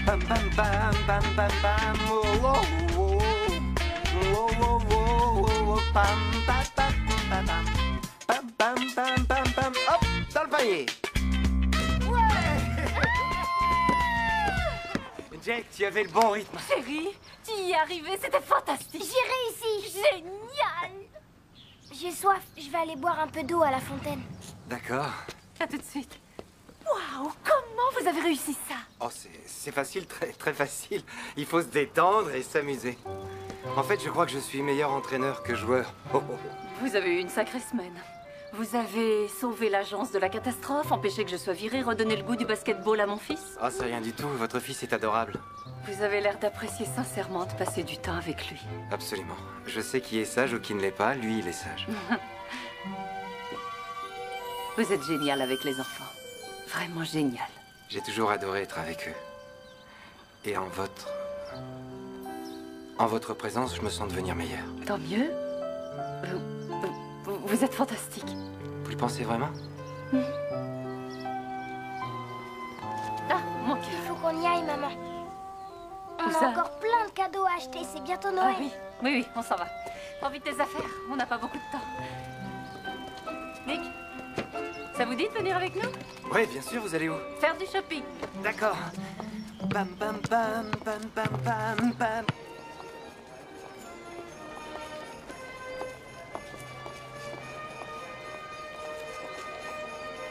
Bam bam bam bam bam bam, oh oh oh oh oh oh oh, bam bam bam bam bam bam bam bam, hop, dans le panier. Ouais. Jake, tu avais le bon rythme.
Chérie, tu y es arrivé, c'était fantastique.
J'ai réussi. Génial. J'ai soif, je vais aller boire un peu d'eau à la fontaine.
D'accord.
À tout de suite. Waouh, comment vous avez réussi ça?
Oh, c'est facile, très facile. Il faut se détendre et s'amuser. En fait, je crois que je suis meilleur entraîneur que joueur. Oh, oh.
Vous avez eu une sacrée semaine. Vous avez sauvé l'agence de la catastrophe, empêché que je sois virée, redonné le goût du basketball à mon fils.
Ah, c'est rien du tout. Votre fils est adorable.
Vous avez l'air d'apprécier sincèrement de passer du temps avec lui.
Absolument. Je sais qui est sage ou qui ne l'est pas. Lui, il est sage.
Vous êtes génial avec les enfants. Vraiment génial.
J'ai toujours adoré être avec eux. Et en votre présence, je me sens devenir meilleur.
Tant mieux. Vous êtes fantastique.
Vous le pensez vraiment?
Ah, mon cœur.
Il faut qu'on y aille, maman. On
Où
a
ça?
encore plein de cadeaux à acheter, c'est bientôt Noël.
Ah oui, on s'en va. Prends vite tes affaires, on n'a pas beaucoup de temps. Nick, ça vous dit de venir avec nous?
Oui, bien sûr, vous allez où?
Faire du shopping.
D'accord. Bam, bam, bam, bam, bam, bam, bam.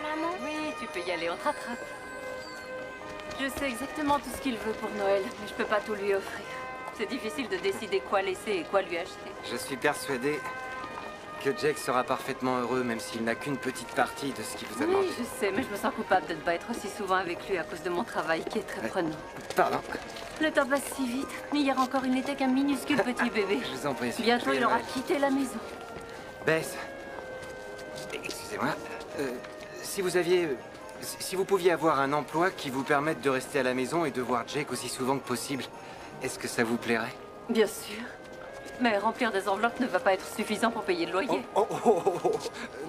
Maman?
Oui, tu peux y aller, on te rattrape. Je sais exactement tout ce qu'il veut pour Noël, mais je peux pas tout lui offrir. C'est difficile de décider quoi laisser et quoi lui acheter.
Je suis persuadé que Jake sera parfaitement heureux, même s'il n'a qu'une petite partie de ce qu'il vous a demandé.
Oui, je sais, mais je me sens coupable de ne pas être aussi souvent avec lui à cause de mon travail qui est très prenant.
Pardon.
Le temps passe si vite. Hier encore, il n'était qu'un minuscule petit bébé.
Je vous en prie.
Bientôt, il aura quitté la maison.
Bess, excusez-moi, si vous pouviez avoir un emploi qui vous permette de rester à la maison et de voir Jake aussi souvent que possible, est-ce que ça vous plairait?
Bien sûr. Mais remplir des enveloppes ne va pas être suffisant pour payer le loyer.
Oh.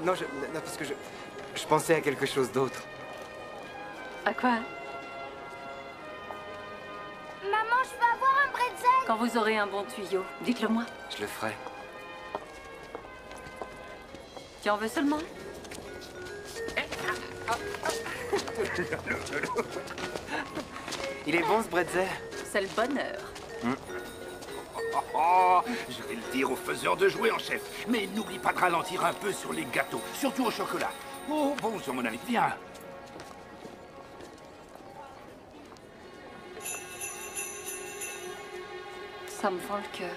Non, parce que je pensais à quelque chose d'autre.
À quoi?
Maman, je veux avoir un bretzel.
Quand vous aurez un bon tuyau, dites-le moi.
Je le ferai.
Tu en veux seulement?
Il est bon ce bretzel?
C'est le bonheur.
Je vais le dire au faiseur de jouets en chef. Mais n'oublie pas de ralentir un peu sur les gâteaux, surtout au chocolat. Oh, bonjour mon ami, viens.
Ça me fend le cœur.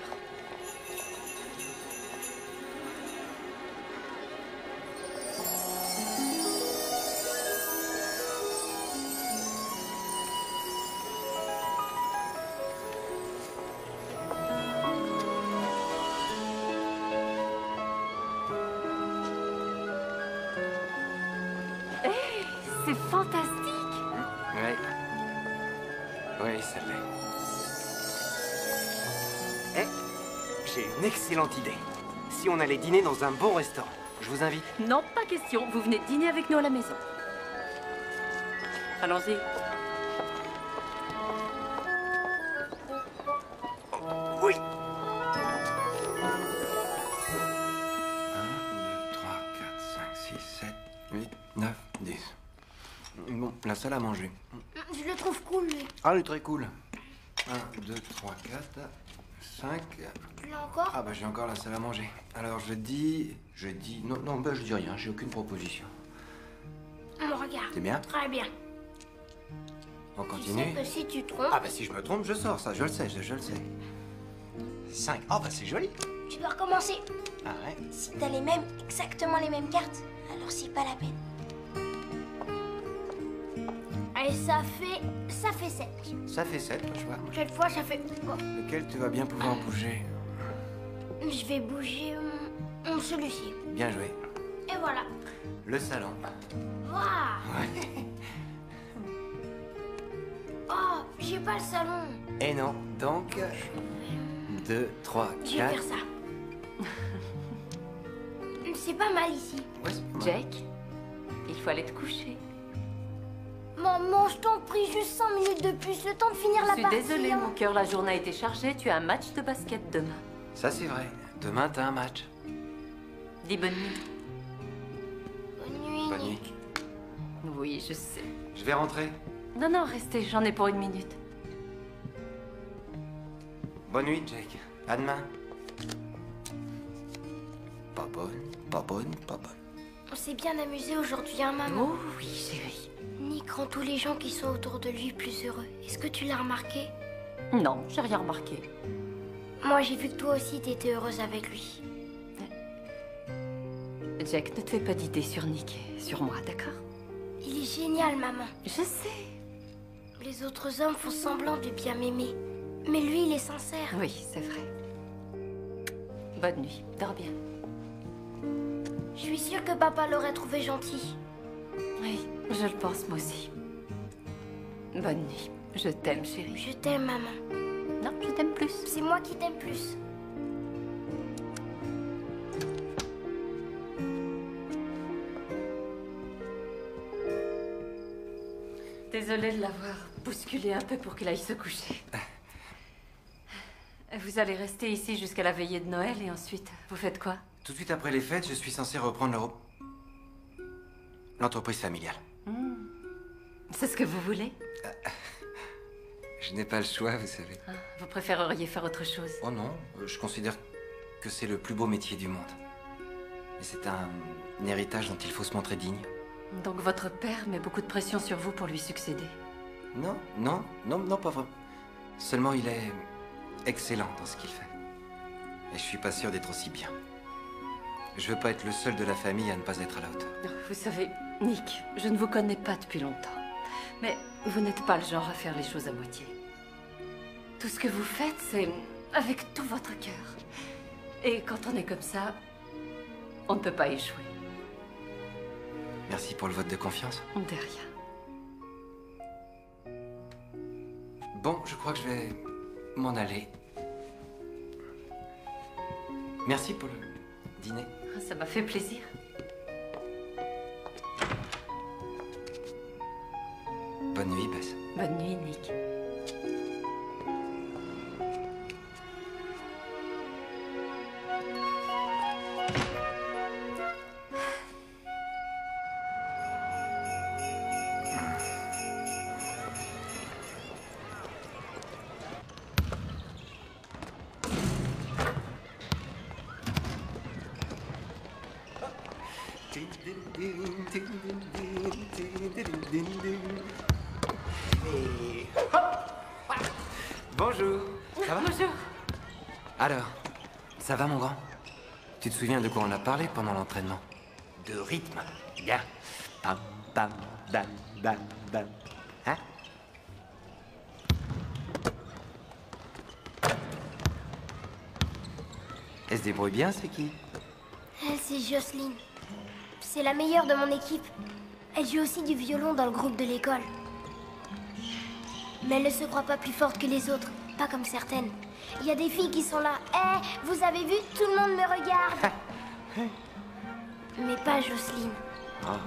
C'est fantastique.
Oui, ça l'est. J'ai une excellente idée. Si on allait dîner dans un bon restaurant, je vous invite.
Non, pas question. Vous venez dîner avec nous à la maison. Allons-y.
la salle à manger.
Je le trouve cool, lui.
Ah, il est très cool. 1, 2, 3, 4, 5.
Là encore?
Ah bah j'ai encore la salle à manger. Alors je dis... Non, bah je dis rien, j'ai aucune proposition.
On regarde.
C'est bien?
Très bien.
On
Tu
continue?
sais que si tu trompes,
Ah bah si je me trompe, je sors ça, je le sais, je le sais. 5. Oh bah c'est joli.
tu dois recommencer.
Ah ouais.
Si t'as exactement les mêmes cartes, alors c'est pas la peine. Et ça fait 7.
Ça fait 7, je vois.
Cette fois, ça fait... Oh,
Lequel tu vas bien pouvoir bouger?
je vais bouger celui-ci.
Bien joué.
Et voilà.
Le salon.
Waouh!
Ouais.
Oh, j'ai pas le salon.
Et non, donc... 2, 3, 4...
Je vais faire ça. C'est pas mal ici.
Ouais, c'est pas mal.
Jake, il faut aller te coucher.
Maman, je t'en prie, juste 5 minutes de plus, le temps de finir la
Je
partie.
suis désolée, mon cœur, la journée a été chargée. Tu as un match de basket demain.
Ça c'est vrai. Demain t'as un match.
Dis bonne nuit.
Bonne nuit.
Bonne nuit.
Oui, je sais.
Je vais rentrer.
Non, non, restez, j'en ai pour 1 minute.
Bonne nuit, Jake. À demain. Pas bonne, pas bonne, pas bonne.
On s'est bien amusé aujourd'hui, hein, maman?
Oh oui, chérie.
Nick rend tous les gens qui sont autour de lui plus heureux. Est-ce que tu l'as remarqué?
Non, j'ai rien remarqué.
Moi, j'ai vu que toi aussi, t'étais heureuse avec lui.
Jack, ne te fais pas d'idées sur Nick et sur moi, d'accord?
Il est génial, maman.
Je sais.
Les autres hommes font semblant de bien m'aimer. Mais lui, il est sincère.
Oui, c'est vrai. Bonne nuit, dors bien.
Je suis sûre que papa l'aurait trouvé gentil.
Oui, je le pense moi aussi. Bonne nuit. Je t'aime, chérie.
Je t'aime, maman.
Non, je t'aime plus.
C'est moi qui t'aime plus.
Désolée de l'avoir bousculé un peu pour qu'il aille se coucher. Vous allez rester ici jusqu'à la veillée de Noël et ensuite, vous faites quoi?
Tout de suite après les fêtes, je suis censé reprendre l'entreprise familiale.
C'est ce que vous voulez?
Je n'ai pas le choix, vous savez.
Vous préféreriez faire autre chose?
Oh non, je considère que c'est le plus beau métier du monde. Et c'est un héritage dont il faut se montrer digne.
Donc votre père met beaucoup de pression sur vous pour lui succéder?
Non, pas vraiment. Seulement, il est excellent dans ce qu'il fait. Et je suis pas sûr d'être aussi bien. Je veux pas être le seul de la famille à ne pas être à la hauteur.
Vous savez, Nick, je ne vous connais pas depuis longtemps. Mais vous n'êtes pas le genre à faire les choses à moitié. Tout ce que vous faites, c'est avec tout votre cœur. Et quand on est comme ça, on ne peut pas échouer.
Merci pour le vote de confiance.
De rien.
Bon, je crois que je vais m'en aller. Merci pour le dîner.
Ça m'a fait plaisir.
Bonne nuit, Bess.
Bonne nuit, Nick.
Bonjour. Ça va?
Bonjour.
Alors, ça va, mon grand? Tu te souviens de quoi on a parlé pendant l'entraînement? De rythme. Bien. Pam, pam, bam, bam, bam. Hein? Elle se débrouille bien, c'est qui?
Elle, c'est Jocelyne. C'est la meilleure de mon équipe. Elle joue aussi du violon dans le groupe de l'école. Mais elle ne se croit pas plus forte que les autres. Pas comme certaines. Il y a des filles qui sont là. Eh, vous avez vu? Tout le monde me regarde. Mais pas Jocelyne.
Oh,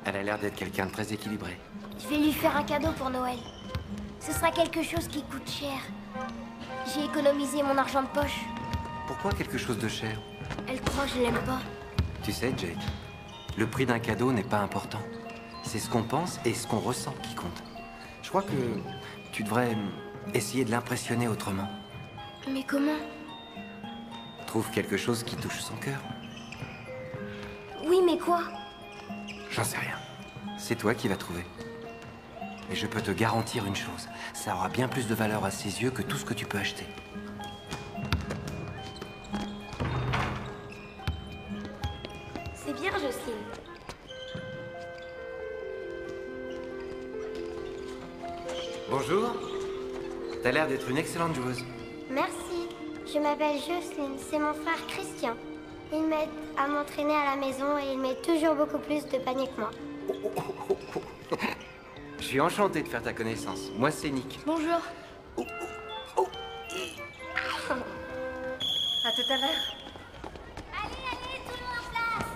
elle a l'air d'être quelqu'un de très équilibré.
Je vais lui faire un cadeau pour Noël. Ce sera quelque chose qui coûte cher. J'ai économisé mon argent de poche.
Pourquoi quelque chose de cher?
Elle croit que je l'aime pas.
Tu sais, Jake, le prix d'un cadeau n'est pas important. C'est ce qu'on pense et ce qu'on ressent qui compte. Je crois que tu devrais essayer de l'impressionner autrement.
Mais comment?
Trouve quelque chose qui touche son cœur.
Oui, mais quoi?
J'en sais rien. C'est toi qui vas trouver. Et je peux te garantir une chose. Ça aura bien plus de valeur à ses yeux que tout ce que tu peux acheter.
C'est bien, Jocelyne.
Bonjour. T'as l'air d'être une excellente joueuse.
Merci. Je m'appelle Jocelyne. C'est mon frère Christian. Il m'aide à m'entraîner à la maison et il met toujours beaucoup plus de paniers que moi.
Je suis enchanté de faire ta connaissance. Moi, c'est Nick.
Bonjour.
À tout à l'heure.
Allez, tout le monde en place.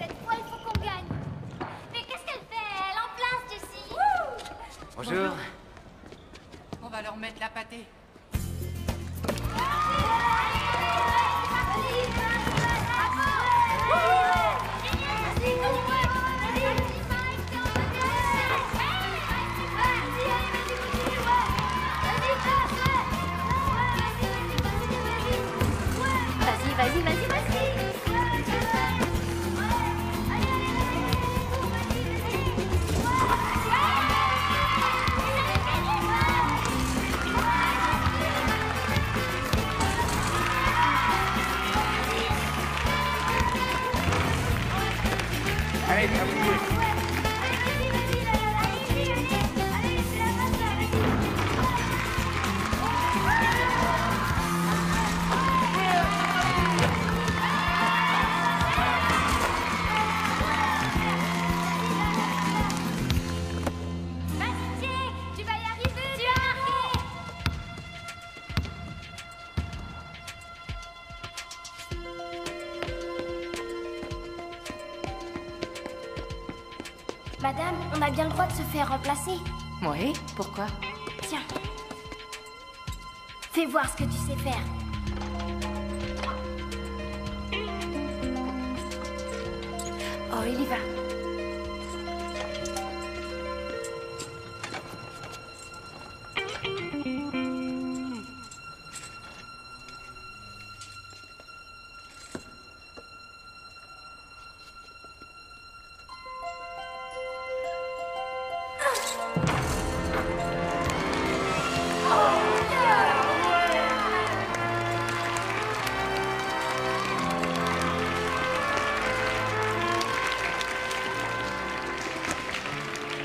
Cette fois, il faut qu'on gagne. Mais qu'est-ce qu'elle fait? Elle en place, Jessie.
Bonjour.
On va leur mettre la pâtée.
Vas-y, vas-y, vas-y.
Allez, à vous jouer.
Vas-y, Jake, tu vas y arriver. Tu as marqué.
Madame, on a bien le droit de se faire remplacer.
Oui, pourquoi?
Tiens. Fais voir ce que tu sais faire. Oh, il y va.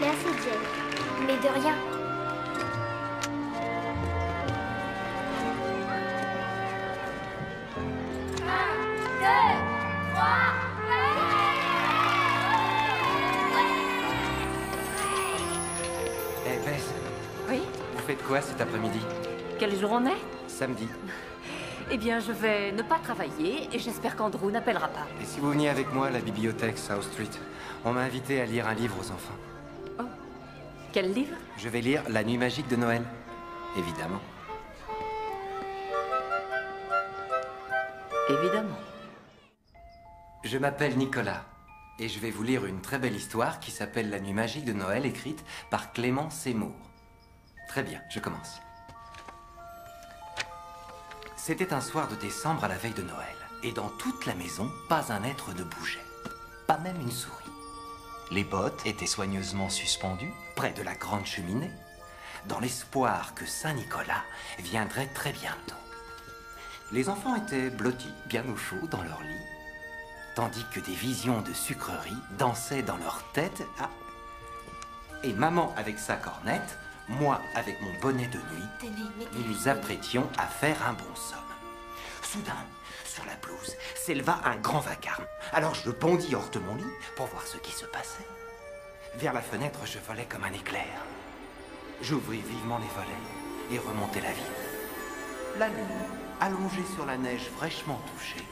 Merci, Jane. Mais de rien.
Eh, Bess.
Oui?
Vous faites quoi cet après-midi?
Quel jour on est?
Samedi.
Eh bien, je vais ne pas travailler et j'espère qu'Andrew n'appellera pas.
Et si vous veniez avec moi à la bibliothèque South Street? On m'a invité à lire un livre aux enfants.
Quel livre?
Je vais lire La Nuit Magique de Noël. Évidemment.
Évidemment.
Je m'appelle Nicolas. Et je vais vous lire une très belle histoire qui s'appelle La Nuit Magique de Noël, écrite par Clément Seymour. Très bien, je commence. C'était un soir de décembre à la veille de Noël. Et dans toute la maison, pas un être ne bougeait. Pas même une souris. Les bottes étaient soigneusement suspendues près de la grande cheminée, dans l'espoir que Saint-Nicolas viendrait très bientôt. Les enfants étaient blottis, bien au chaud, dans leur lit, tandis que des visions de sucreries dansaient dans leur tête. Ah. Et maman avec sa cornette, moi avec mon bonnet de nuit, nous nous apprêtions à faire un bon somme. Soudain, sur la pelouse, s'éleva un grand vacarme. Alors je bondis hors de mon lit pour voir ce qui se passait. Vers la fenêtre, je volais comme un éclair. J'ouvris vivement les volets et remontai la vitre. La lune, allongée sur la neige fraîchement touchée.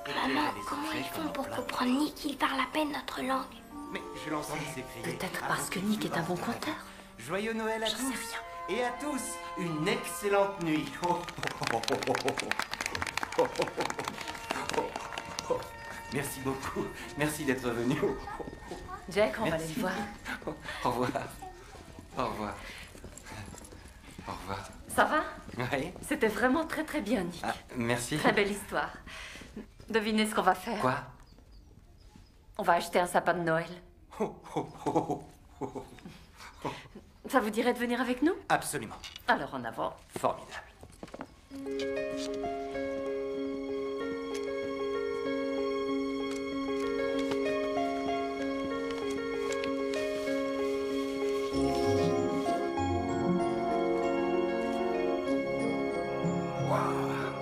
Maman, comment ils font pour comprendre Nick? Il parle à peine notre langue.
Mais je l'entendis s'écrier.
Peut-être parce que Nick est un bon conteur.
Joyeux Noël à tous. Et à tous, une excellente nuit. Merci beaucoup. Merci d'être venu.
Jack, on va
Merci.
aller le voir.
Au revoir. Au revoir. Au revoir.
Ça va?
Oui.
C'était vraiment très très bien, Nick.
Ah, merci.
Très belle histoire. Devinez ce qu'on va faire.
Quoi?
On va acheter un sapin de Noël. Ça vous dirait de venir avec nous?
Absolument.
Alors en avant.
Formidable.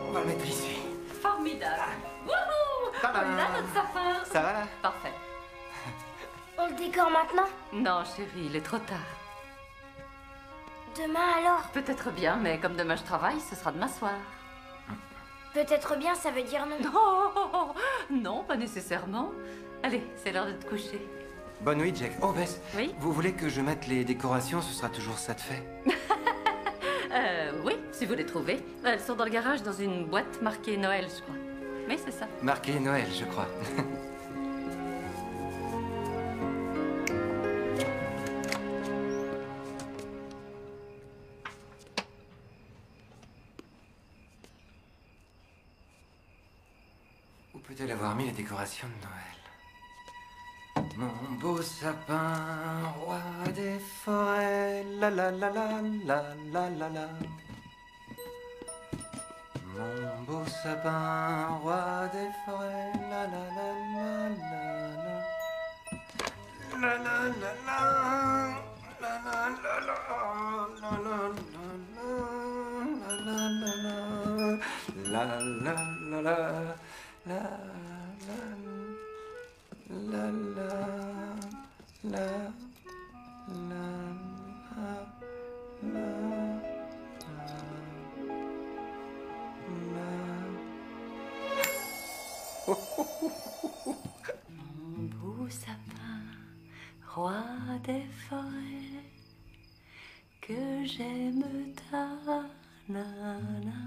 On va le mettre ici.
Formidable. Wouhou! On a notre sapin.
Ça va là?
Parfait.
On le décore maintenant?
Non, chérie, il est trop tard.
Demain alors?
Peut-être bien, mais comme demain je travaille, ce sera demain soir.
Peut-être bien, ça veut dire non.
Non, non, pas nécessairement. Allez, c'est l'heure de te coucher.
Bonne nuit, Jack. Oh, Bess.
Oui?
Vous voulez que je mette les décorations? Ce sera toujours ça de fait.
Oui, si vous les trouvez. Elles sont dans le garage, dans une boîte marquée Noël, je crois. Mais c'est ça.
Marqué Noël, je crois. Où peut-elle avoir mis les décorations de Noël? Mon beau sapin, roi des forêts, la la la la la la la la. Mon beau sapin, roi des forêts, la la la la la la. La la la la. La la la la. La la la la. La la la la. La la la la. La la la.
Mon beau sapin, roi des forêts, que j'aime ta nanana.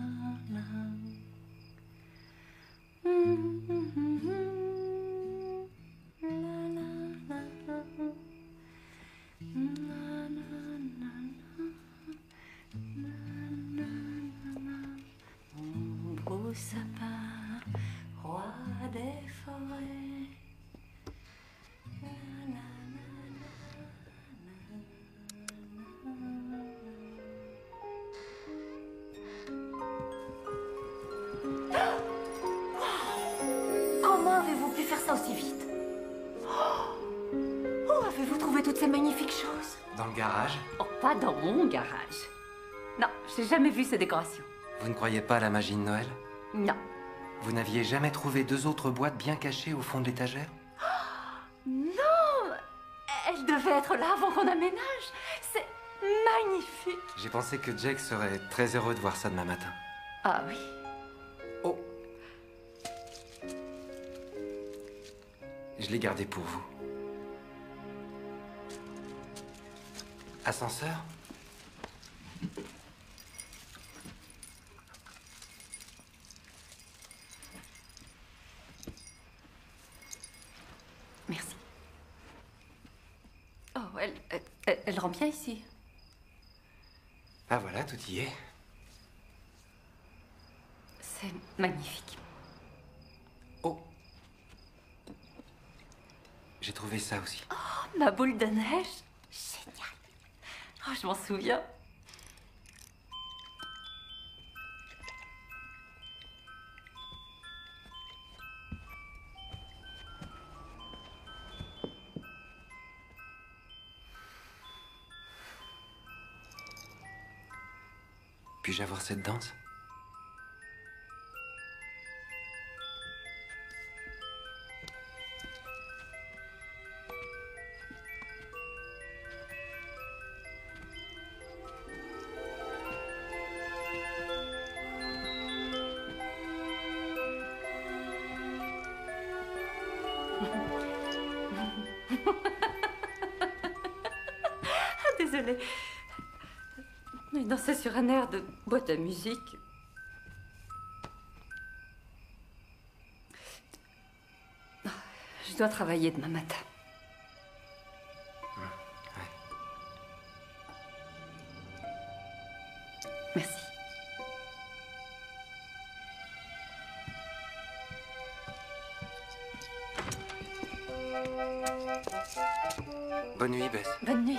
Mon beau sapin, roi des forêts. Comment avez-vous pu faire ça aussi vite? Oh, avez-vous trouvé toutes ces magnifiques choses?
Dans le garage?
Oh, pas dans mon garage. Non, j'ai jamais vu ces décorations.
Vous ne croyez pas à la magie de Noël?
Non.
Vous n'aviez jamais trouvé 2 autres boîtes bien cachées au fond de l'étagère?
Non! Elle devait être là avant qu'on aménage. C'est magnifique.
J'ai pensé que Jack serait très heureux de voir ça demain matin.
Ah oui.
Oh! Je l'ai gardé pour vous. Ascenseur?
Merci. Oh, elle rend bien ici.
Ah voilà, tout y est.
C'est magnifique.
Oh! J'ai trouvé ça aussi.
Oh, ma boule de neige. Génial. Oh, je m'en souviens.
Puis-je avoir cette danse?
Ah, désolée. Mais danser sur un air de boîte à musique. Je dois travailler demain matin.
Bonne nuit, Bess.
Bonne nuit.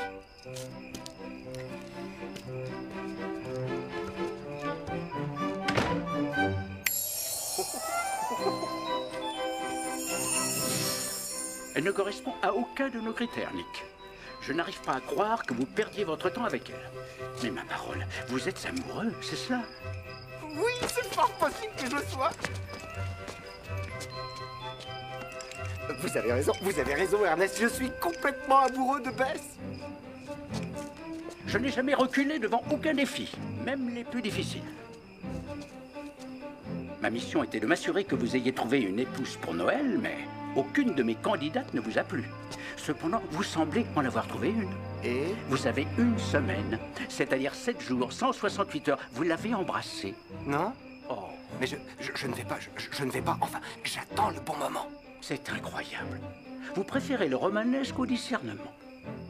Elle ne correspond à aucun de nos critères, Nick. Je n'arrive pas à croire que vous perdiez votre temps avec elle. Mais ma parole, vous êtes amoureux, c'est cela?
Oui, c'est fort possible que je le sois. Vous avez raison, Ernest. Je suis complètement amoureux de Bess.
Je n'ai jamais reculé devant aucun défi, même les plus difficiles. Ma mission était de m'assurer que vous ayez trouvé une épouse pour Noël, mais aucune de mes candidates ne vous a plu. Cependant, vous semblez en avoir trouvé une.
Et
vous avez une semaine, c'est-à-dire 7 jours, 168 heures. Vous l'avez embrassée.
Non?
Oh.
Mais je ne vais pas, je ne vais pas. Enfin, j'attends le bon moment.
C'est incroyable. Vous préférez le romanesque au discernement.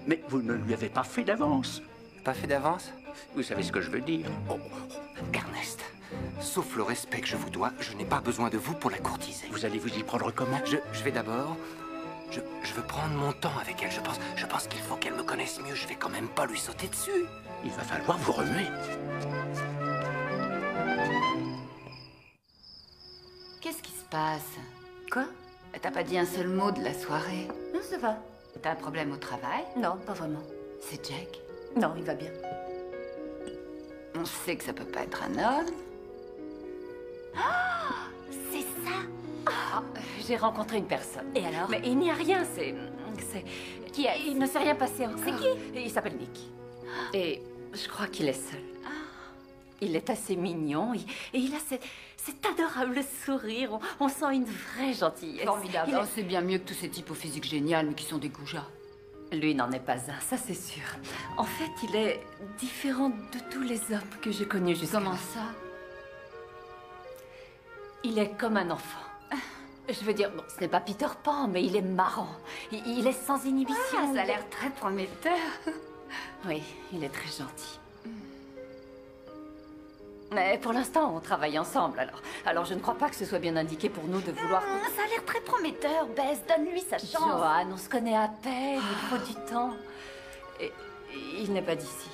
Mais vous ne lui avez pas fait d'avance.
Pas fait d'avance?
Vous savez ce que je veux dire.
Oh, Ernest, sauf le respect que je vous dois, je n'ai pas besoin de vous pour la courtiser.
Vous allez vous y prendre comment?
Je vais d'abord... Je veux prendre mon temps avec elle. Je pense qu'il faut qu'elle me connaisse mieux. Je vais quand même pas lui sauter dessus.
Il va falloir vous remuer.
Qu'est-ce qui se passe? Quoi? T'as pas dit un seul mot de la soirée?
Non, ça va.
T'as un problème au travail?
Non, pas vraiment.
C'est Jack?
Non, il va bien.
On sait que ça peut pas être un homme.
C'est ça. J'ai rencontré une personne. Et alors? Mais il n'y a rien, c'est...
Qui est?
Il ne s'est rien passé encore.
C'est qui?
Il s'appelle Nick. Et je crois qu'il est seul. Il est assez mignon et il a cet adorable sourire. On sent une vraie gentillesse.
Formidable. C'est bien mieux que tous ces types au physique génial, mais qui sont des goujats.
Lui n'en est pas un, ça c'est sûr. En fait, il est différent de tous les hommes que j'ai connus jusqu'à
Comment ça?
Il est comme un enfant. Je veux dire, bon, ce n'est pas Peter Pan, mais il est marrant. Il est sans inhibition.
Ah, ça a l'air très prometteur.
Oui, il est très gentil. Mais pour l'instant, on travaille ensemble, alors je ne crois pas que ce soit bien indiqué pour nous de vouloir...
Ça a l'air très prometteur, Bess. Donne-lui sa chance.
Joanne, on se connaît à peine, il faut du temps. Et il n'est pas d'ici.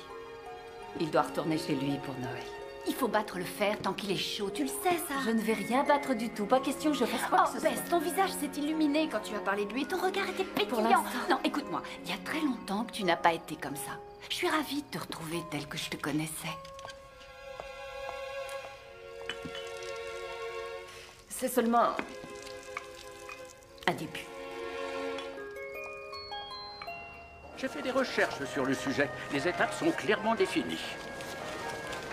Il doit retourner chez lui pour Noël.
Il faut battre le fer tant qu'il est chaud, tu le sais, ça.
Je ne vais rien battre du tout, pas question que je fasse quoi que ce soit.
Bess, ton visage s'est illuminé quand tu as parlé de lui et ton regard était pétillant. Non, écoute-moi, il y a très longtemps que tu n'as pas été comme ça. Je suis ravie de te retrouver tel que je te connaissais.
C'est seulement un début.
J'ai fait des recherches sur le sujet. Les étapes sont clairement définies.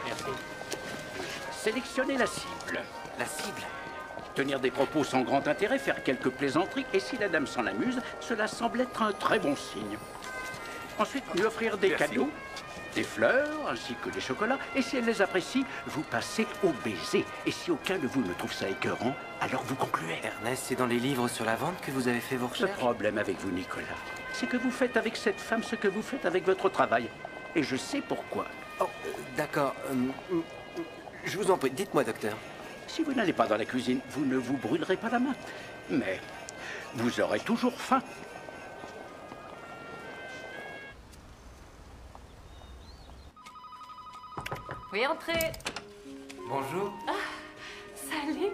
Merci. Sélectionner la cible.
La cible?
Tenir des propos sans grand intérêt, faire quelques plaisanteries, et si la dame s'en amuse, cela semble être un très bon signe. Ensuite, lui offrir des cadeaux, des fleurs, ainsi que des chocolats, et si elle les apprécie, vous passez au baiser. Et si aucun de vous ne trouve ça écœurant, alors vous concluez.
Ernest, c'est dans les livres sur la vente que vous avez fait vos recherches?
Le problème avec vous, Nicolas, c'est que vous faites avec cette femme ce que vous faites avec votre travail. Et je sais pourquoi.
Oh, d'accord. Je vous en prie, dites-moi, docteur.
Si vous n'allez pas dans la cuisine, vous ne vous brûlerez pas la main. Mais vous aurez toujours faim.
Oui, entrez.
Bonjour.
Ah, salut.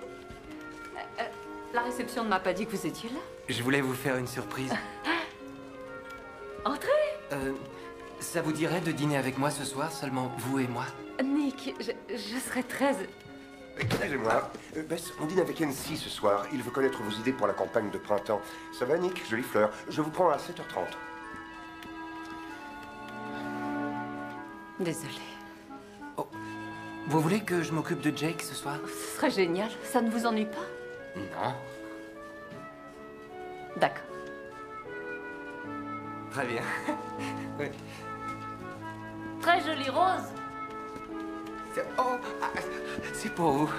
La réception ne m'a pas dit que vous étiez là.
Je voulais vous faire une surprise.
Entrez.
Ça vous dirait de dîner avec moi ce soir, seulement vous et moi?
Nick, je serais très...
Excusez-moi. Bess, on dîne avec NC ce soir. Il veut connaître vos idées pour la campagne de printemps. Ça va, Nick? Jolie fleur. Je vous prends à 7h30.
Désolée.
Oh. Vous voulez que je m'occupe de Jake ce soir?
Ce serait génial. Ça ne vous ennuie pas?
Non.
D'accord.
Très bien. Oui.
Très jolie rose.
Oh, c'est pour vous.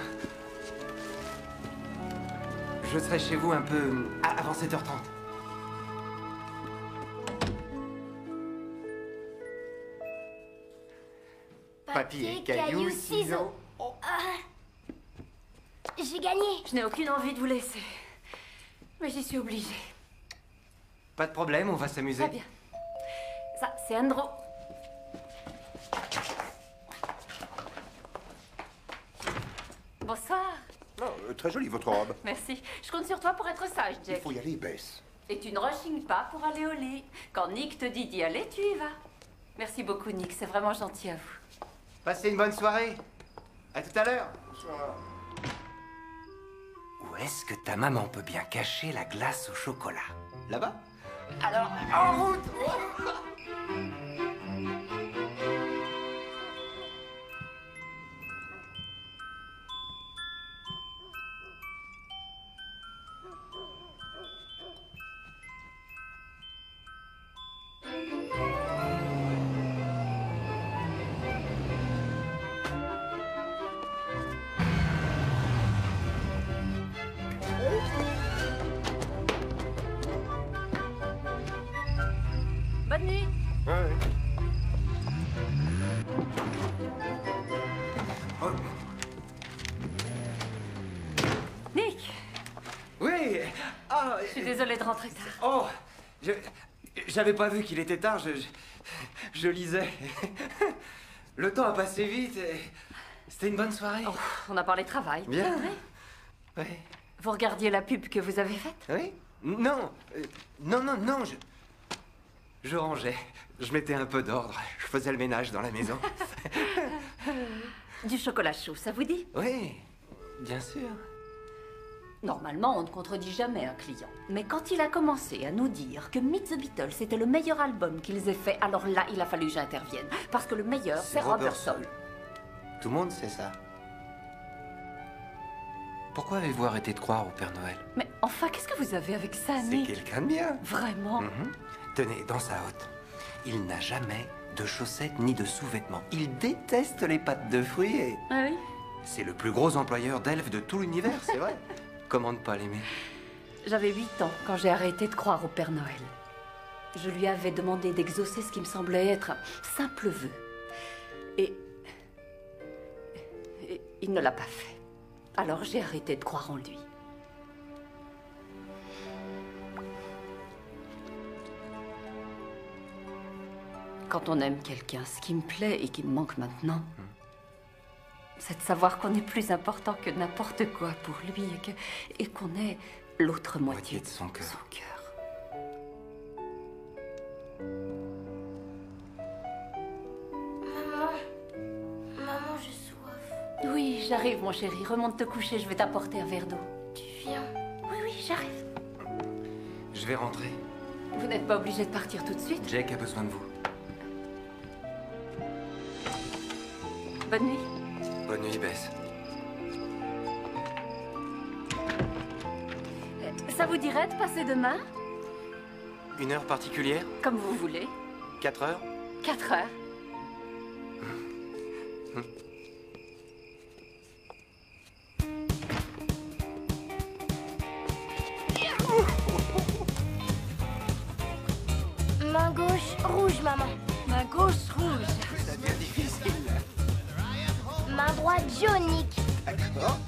Je serai chez vous un peu avant 7h30.
Papier, cailloux, ciseaux.
Oh. J'ai gagné.
Je n'ai aucune envie de vous laisser. Mais j'y suis obligée.
Pas de problème, on va s'amuser.
Très bien. Ça, c'est Andrew. Bonsoir.
Non, très jolie votre robe.
Merci. Je compte sur toi pour être sage,
Il
Jack.
faut y aller, Bess.
Et tu ne rechignes pas pour aller au lit. Quand Nick te dit d'y aller, tu y vas. Merci beaucoup, Nick. C'est vraiment gentil à vous.
Passez une bonne soirée. À tout à l'heure.
Bonsoir.
Où est-ce que ta maman peut bien cacher la glace au chocolat? Là-bas?
Alors, en route. Bonne nuit.
Ouais.
Nick,
Oui. Ah,
je suis désolée de rentrer tard.
Oh, j'avais pas vu qu'il était tard. Je lisais. Le temps a passé vite. C'était une bonne soirée.
Oh, on a parlé travail.
Bien.
Oui.
Oui.
Vous regardiez la pub que vous avez faite?
Oui. Non. Non. Je rangeais. Je mettais un peu d'ordre. Je faisais le ménage dans la maison.
Du chocolat chaud, ça vous dit?
Oui, bien sûr.
Normalement, on ne contredit jamais un client. Mais quand il a commencé à nous dire que Meet the Beatles était le meilleur album qu'ils aient fait, alors là, il a fallu que j'intervienne. Parce que le meilleur, c'est Robertson.
Tout le monde sait ça. Pourquoi avez-vous arrêté de croire au Père Noël?
Mais enfin, qu'est-ce que vous avez avec ça,
C'est
Nick?
quelqu'un de bien.
Vraiment?
Tenez, dans sa hotte, il n'a jamais de chaussettes ni de sous-vêtements. Il déteste les pâtes de fruits et...
Ah oui?
C'est le plus gros employeur d'elfes de tout l'univers, c'est vrai. Comment ne pas l'aimer?
J'avais 8 ans quand j'ai arrêté de croire au Père Noël. Je lui avais demandé d'exaucer ce qui me semblait être un simple vœu. Et il ne l'a pas fait. Alors j'ai arrêté de croire en lui. Quand on aime quelqu'un, ce qui me plaît et qui me manque maintenant, c'est de savoir qu'on est plus important que n'importe quoi pour lui et qu'on est l'autre moitié
de son cœur.
Maman, j'ai soif.
Oui, j'arrive, mon chéri. Remonte te coucher, je vais t'apporter un verre d'eau.
Tu viens?
Oui, j'arrive.
Je vais rentrer.
Vous n'êtes pas obligé de partir tout de suite.
Jake a besoin de vous.
Bonne nuit.
Bonne nuit, Bess.
Ça vous dirait de passer demain?
Une heure particulière?
Comme vous voulez.
4 heures?
4 heures.
Main gauche, rouge, maman.
Main gauche, rouge.
Ça devient difficile.
Main droite, jaune, Nick.
D'accord.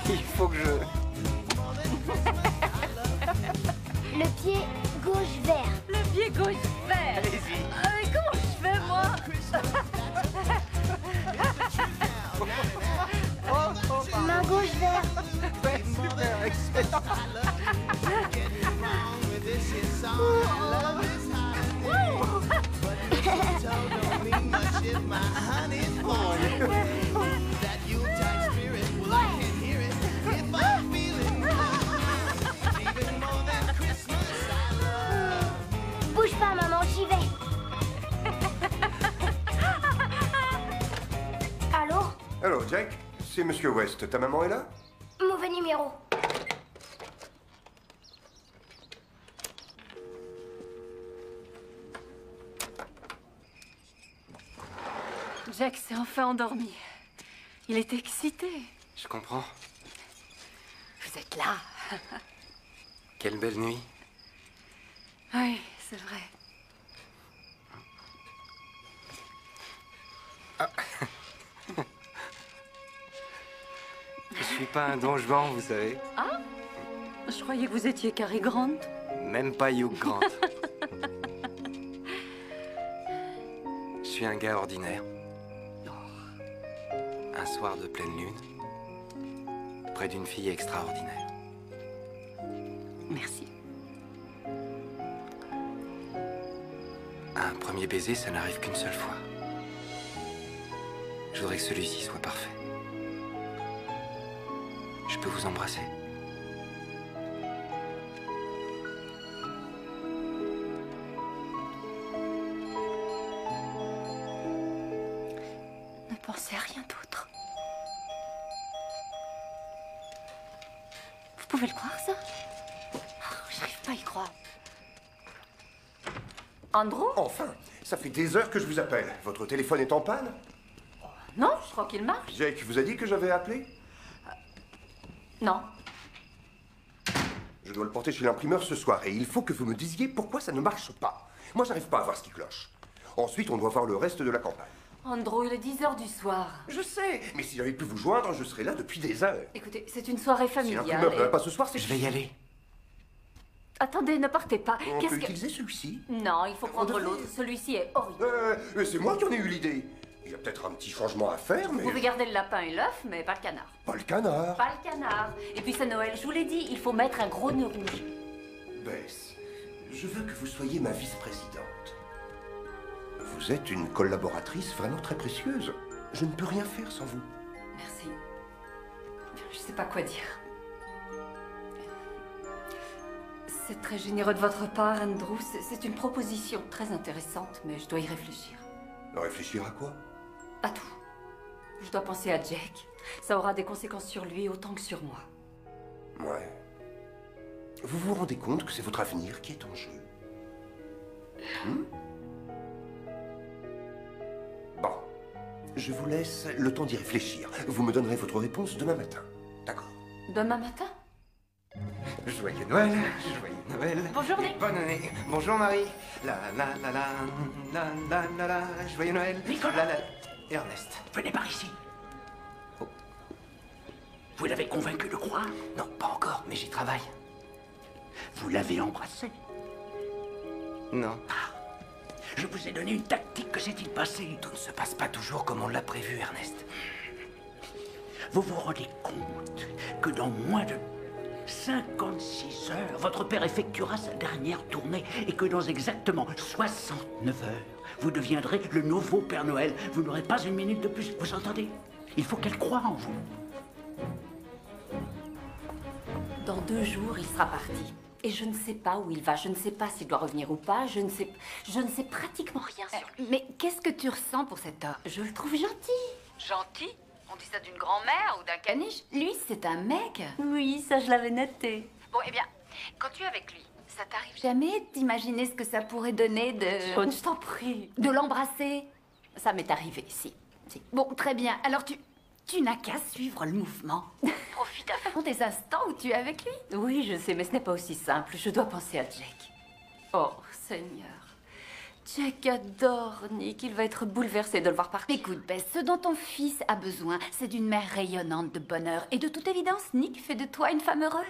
Il faut que je...
Le pied gauche, vert.
Le pied gauche, vert.
Allez-y.
Mais comment je fais, moi?
Main gauche, vert.
Ouais, super, excellent.
Bouge pas, maman, j'y vais. Allô?
Allô, Jack? C'est Monsieur West. Ta maman est là?
Mauvais numéro.
Jack s'est enfin endormi. Il est excité.
Je comprends.
Vous êtes là.
Quelle belle nuit.
Oui, c'est vrai.
Ah. Je suis pas un Don Juan, vous savez.
Ah? Je croyais que vous étiez Cary Grant.
Même pas Hugh Grant. suis un gars ordinaire. Un soir de pleine lune, près d'une fille extraordinaire.
Merci.
Un premier baiser, ça n'arrive qu'une seule fois. Je voudrais que celui-ci soit parfait. Je peux vous embrasser?
Ne pensez à rien d'autre. Vous pouvez le croire, ça? Oh, j'arrive pas à y croire.
Andrew?
Enfin, ça fait des heures que je vous appelle. Votre téléphone est en panne?
Non, je crois qu'il marche.
Jake vous a dit que j'avais appelé?
Non.
Je dois le porter chez l'imprimeur ce soir et il faut que vous me disiez pourquoi ça ne marche pas. Moi, j'arrive pas à voir ce qui cloche. Ensuite, on doit voir le reste de la campagne.
Andrew, il est 10h du soir.
Je sais, mais si j'avais pu vous joindre, je serais là depuis des heures.
Écoutez, c'est une soirée
Si
familiale.
l'imprimeur ne va
et-
pas ce soir, c'est...
Je vais y aller.
Attendez, ne partez pas.
On
Qu'est-ce
peut
que...
utiliser celui-ci?
Non, il faut prendre
devriez.
l'autre. Celui-ci est horrible.
C'est moi qui en ai eu l'idée. Il y a peut-être un petit changement à faire, mais...
Vous pouvez garder le lapin et l'œuf, mais pas le canard.
Pas le canard.
Pas le canard. Et puis c'est Noël, je vous l'ai dit, il faut mettre un gros nœud rouge.
Bess, je veux que vous soyez ma vice-présidente. Vous êtes une collaboratrice vraiment très précieuse. Je ne peux rien faire sans vous.
Merci. Je sais pas quoi dire. C'est très généreux de votre part, Andrew. C'est une proposition très intéressante, mais je dois y réfléchir.
Réfléchir à quoi?
À tout. Je dois penser à Jake. Ça aura des conséquences sur lui autant que sur moi.
Ouais. Vous vous rendez compte que c'est votre avenir qui est en jeu? Bon. Je vous laisse le temps d'y réfléchir. Vous me donnerez votre réponse demain matin. D'accord?
Demain matin?
Joyeux Noël, joyeux Noël.
Bonjour, Nick.
Bonne année. Bonjour Marie. La la la la la la la la. Joyeux Noël.
Nicolas.
La, la. Ernest.
Venez par ici. Vous l'avez convaincu de croire?
Non, pas encore, mais j'y travaille.
Vous l'avez embrassé?
Non.
Je vous ai donné une tactique, que s'est-il passé?
Tout ne se passe pas toujours comme on l'a prévu, Ernest.
Vous vous rendez compte que dans moins de 56 heures, votre père effectuera sa dernière tournée et que dans exactement 69 heures, vous deviendrez le nouveau Père Noël. Vous n'aurez pas une minute de plus, vous entendez? Il faut qu'elle croie en vous.
Dans 2 jours, il sera parti. Et je ne sais pas où il va. Je ne sais pas s'il doit revenir ou pas. Je ne sais pratiquement rien sur lui.
Mais qu'est-ce que tu ressens pour cet homme?
Je le trouve gentil.
Gentil? On dit ça d'une grand-mère ou d'un caniche? Lui, c'est un mec.
Oui, ça, je l'avais noté.
Bon, eh bien, quand tu es avec lui, ça t'arrive jamais d'imaginer ce que ça pourrait donner de...
Sean, je t'en prie.
De l'embrasser?
Ça m'est arrivé, si.
Bon, très bien. Alors tu n'as qu'à suivre le mouvement. Profite à fond des instants où tu es avec lui.
Oui, je sais, mais ce n'est pas aussi simple. Je dois penser à Jake. Oh, Seigneur. Jake adore Nick. Il va être bouleversé de le voir partir.
Écoute, Bess, ce dont ton fils a besoin, c'est d'une mère rayonnante de bonheur. Et de toute évidence, Nick fait de toi une femme heureuse.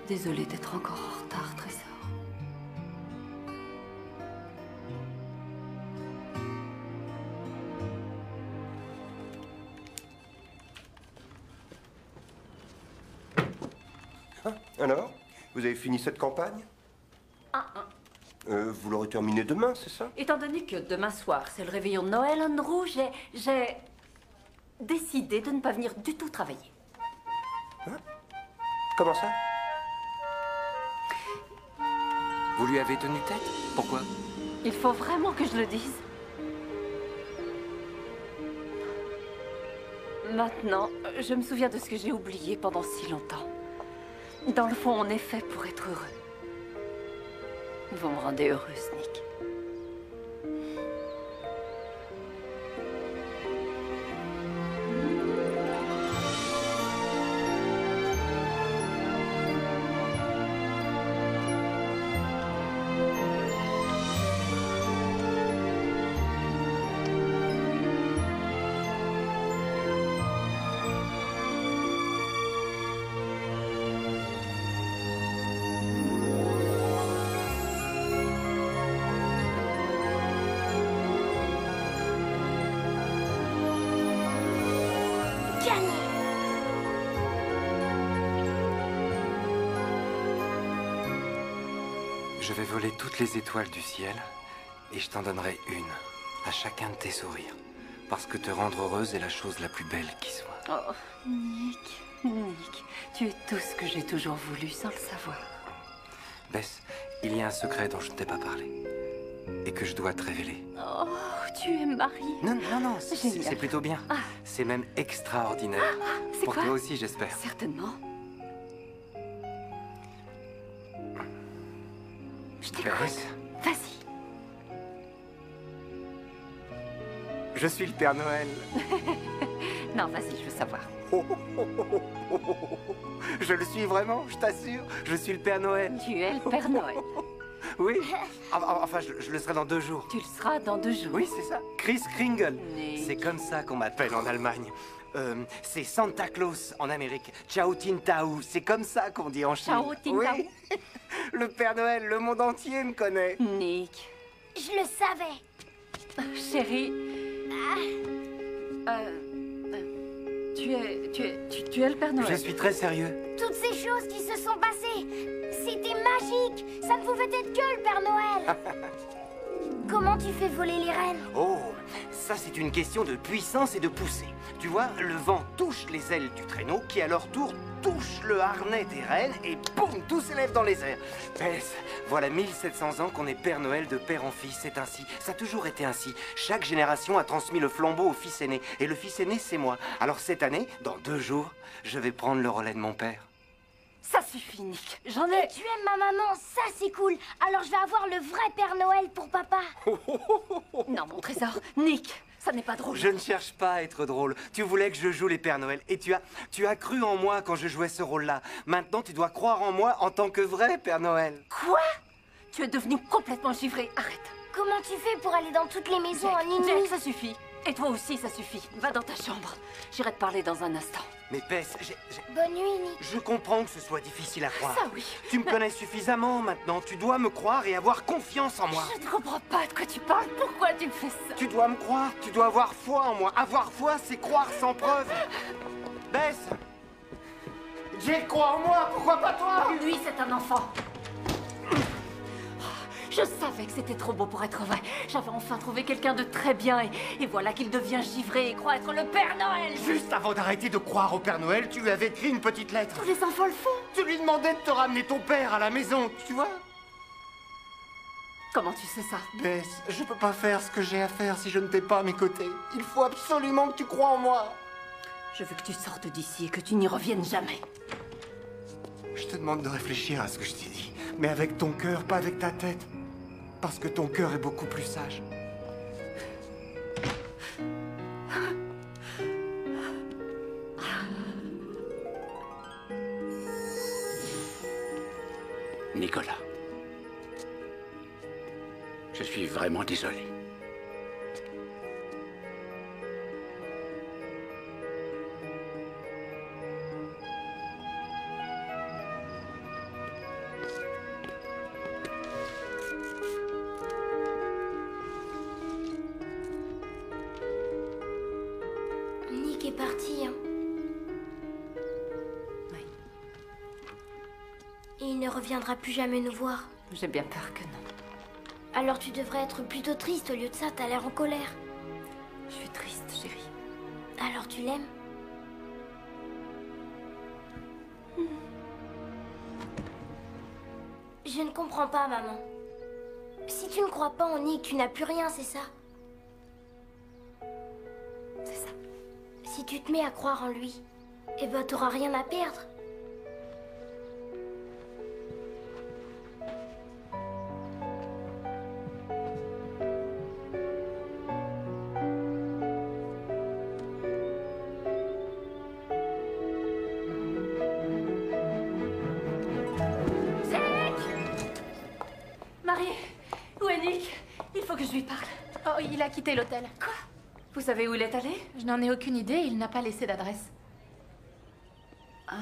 Désolée d'être encore en retard, Trésor.
Alors, vous avez fini cette campagne? Vous l'aurez terminée demain, c'est ça?
Étant donné que demain soir, c'est le réveillon de Noël, Andrew, j'ai décidé de ne pas venir du tout travailler.
Comment ça?
Vous lui avez tenu tête? Pourquoi?
Il faut vraiment que je le dise. Maintenant, je me souviens de ce que j'ai oublié pendant si longtemps. Dans le fond, on est fait pour être heureux. Vous me rendez heureuse, Nick.
Gagné.
Je vais voler toutes les étoiles du ciel et je t'en donnerai une à chacun de tes sourires. Parce que te rendre heureuse est la chose la plus belle qui soit.
Oh, Nick, tu es tout ce que j'ai toujours voulu sans le savoir.
Bess, il y a un secret dont je ne t'ai pas parlé et que je dois te révéler.
Oh, tu es mariée.
Non, c'est plutôt bien.
Ah.
C'est même extraordinaire.
C'est
Pour
quoi?
toi aussi, j'espère.
Certainement. Je t'écoute. Vas-y.
Je suis le Père Noël.
Non, vas-y, je veux savoir.
Je le suis vraiment, je t'assure. Je suis le Père Noël.
Tu es le Père Noël.
Oui. Enfin, je le serai dans 2 jours.
Tu le seras dans 2 jours.
Oui, c'est ça. Chris Kringle.
Mais...
C'est comme ça qu'on m'appelle en Allemagne. C'est Santa Claus en Amérique. Ciao Tintao. C'est comme ça qu'on dit en Chine.
Ciao Tintao.
Oui. Le Père Noël, le monde entier me connaît.
Nick.
Je le savais.
Chérie. Tu es le Père Noël.
Je suis très sérieux.
Toutes ces choses qui se sont passées, c'était magique. Ça ne pouvait être que le Père Noël. Comment tu fais voler les rennes?
Oh, ça c'est une question de puissance et de poussée. Tu vois, le vent touche les ailes du traîneau qui à leur tour touche le harnais des rennes et boum, tout s'élève dans les airs. Bess, voilà 1700 ans qu'on est Père Noël de père en fils, c'est ainsi. Ça a toujours été ainsi. Chaque génération a transmis le flambeau au fils aîné. Et le fils aîné, c'est moi. Alors cette année, dans 2 jours, je vais prendre le relais de mon père.
Ça suffit, Nick. J'en ai...
Et tu aimes ma maman, ça c'est cool. Alors je vais avoir le vrai Père Noël pour papa.
Non, mon trésor. Nick, ça n'est pas drôle.
Je ne cherche pas à être drôle. Tu voulais que je joue les Pères Noël. Et tu as cru en moi quand je jouais ce rôle-là. Maintenant, tu dois croire en moi en tant que vrai Père Noël.
Quoi? Tu es devenu complètement givré. Arrête.
Comment tu fais pour aller dans toutes les maisons en une
Jack,
nuit?
ça suffit. Et toi aussi, ça suffit. Va dans ta chambre. J'irai te parler dans un instant.
Mais Bess,
Bonne nuit, Nick.
je comprends que ce soit difficile à croire.
Ça, oui.
Tu me connais suffisamment maintenant. Tu dois me croire et avoir confiance en moi.
Je ne comprends pas de quoi tu parles. Pourquoi tu me fais ça?
Tu dois me croire. Tu dois avoir foi en moi. Avoir foi, c'est croire sans preuve. Bess, Jake croit en moi. Pourquoi pas toi?
Lui, c'est un enfant. Je savais que c'était trop beau pour être vrai. J'avais enfin trouvé quelqu'un de très bien et voilà qu'il devient givré et croit être le Père Noël.
Juste avant d'arrêter de croire au Père Noël, tu lui avais écrit une petite lettre.
Tous les enfants le font.
Tu lui demandais de te ramener ton père à la maison, tu vois?
Comment tu sais ça?
Bess, je peux pas faire ce que j'ai à faire si je ne t'ai pas à mes côtés. Il faut absolument que tu crois en moi.
Je veux que tu sortes d'ici et que tu n'y reviennes jamais.
Je te demande de réfléchir à ce que je t'ai dit, mais avec ton cœur, pas avec ta tête. Parce que ton cœur est beaucoup plus sage.
Nicolas, je suis vraiment désolé.
Nick est parti, hein.
Oui.
Et il ne reviendra plus jamais nous voir.
J'ai bien peur que non.
Alors tu devrais être plutôt triste. Au lieu de ça, t'as l'air en colère.
Je suis triste, chérie.
Alors tu l'aimes? Je ne comprends pas, maman. Si tu ne crois pas en Nick, tu n'as plus rien, c'est ça?
C'est ça.
Si tu te mets à croire en lui, eh ben t'auras rien à perdre.
Marie, où est Nick? Il faut que je lui parle.
Oh, il a quitté l'hôtel.
Quoi? Vous savez où il est allé?
Je n'en ai aucune idée, il n'a pas laissé d'adresse.
Ah.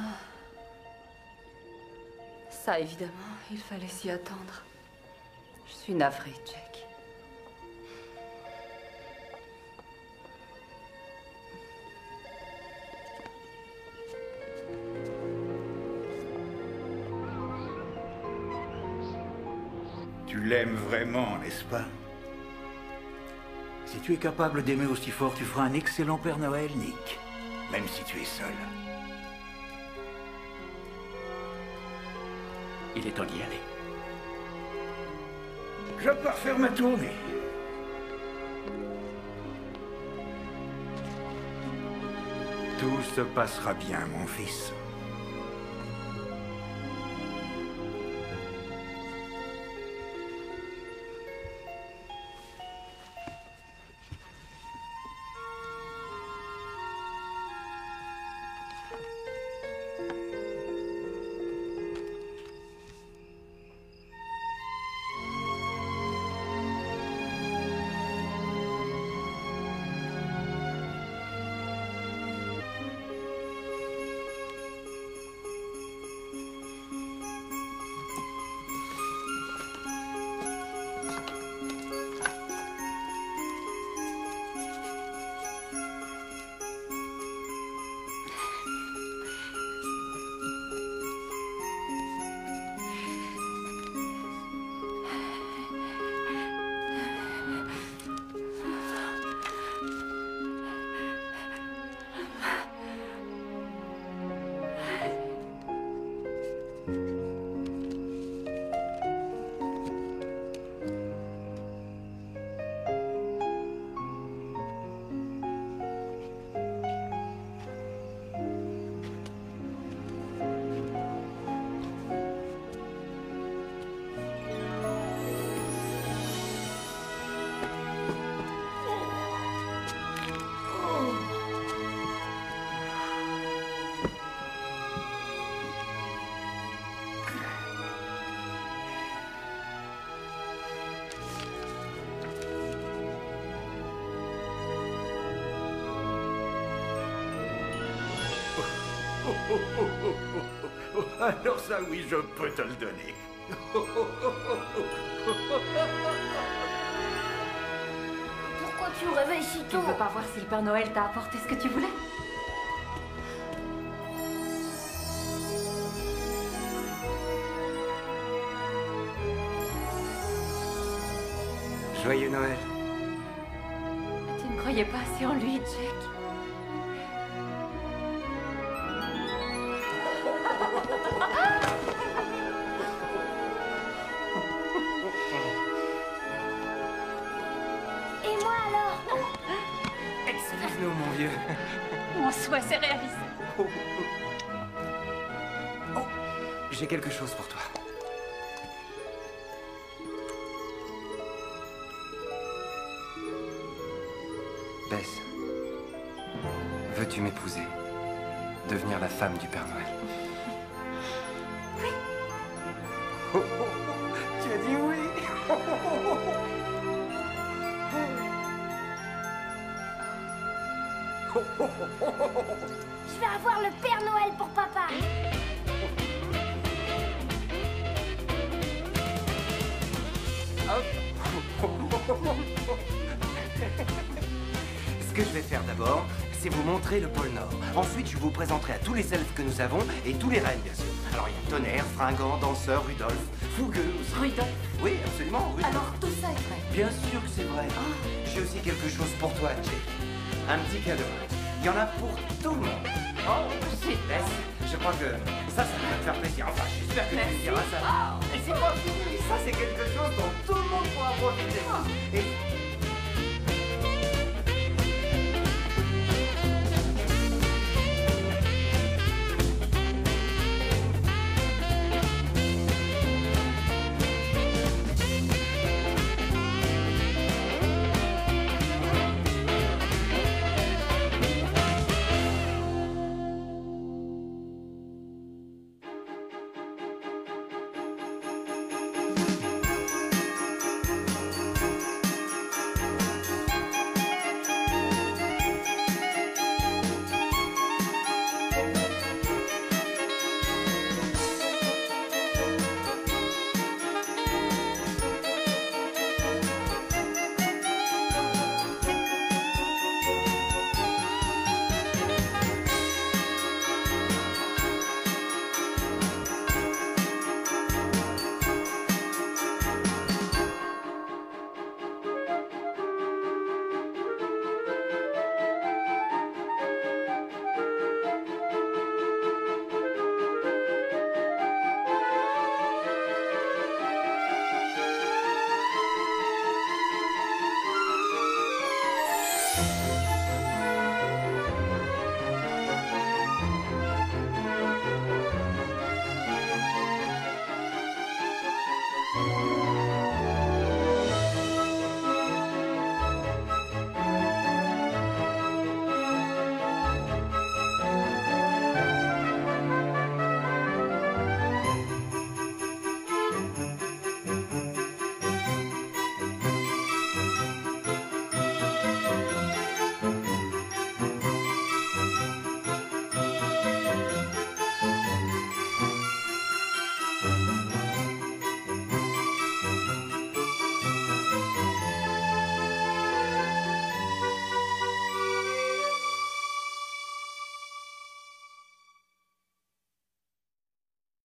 Ça, évidemment, il fallait s'y attendre. Je suis navrée, Jack.
Tu l'aimes vraiment, n'est-ce pas? Si tu es capable d'aimer aussi fort, tu feras un excellent Père Noël, Nick. Même si tu es seul.
Il est temps d'y aller.
Je pars faire ma tournée. Tout se passera bien, mon fils. Alors ça, oui, je peux te le donner.
Pourquoi tu me réveilles si
Tu
tôt?
ne veux pas voir si le Père Noël t'a apporté ce que tu voulais?
Joyeux Noël.
Tu ne croyais pas assez en lui, Jack?
Et moi alors?
Excuse-nous, mon vieux.
Mon souhait s'est réalisé.
J'ai quelque chose pour toi. Bess, veux-tu m'épouser? Devenir la femme du Père Noël?
Oui.
Tu as dit oui.
Je vais avoir le Père Noël pour papa.
Ce que je vais faire d'abord, c'est vous montrer le pôle Nord. Ensuite, je vous présenterai à tous les elfes que nous avons et tous les reines, bien sûr. Alors, il y a Tonnerre, Fringant, Danseur, Rudolph, Fougueux aussi.
Rudolph?
Oui, absolument, Rudolph.
Alors tout ça est vrai?
Bien sûr que c'est vrai. J'ai aussi quelque chose pour toi, Jake. Un petit cadeau. Il y en a pour tout le monde.
Oh, c'est
Bess, je crois que ça va te faire plaisir. Enfin, j'espère que tu me diras ça. Et c'est pas fini. Ça, c'est quelque chose dont tout le monde pourra profiter. Et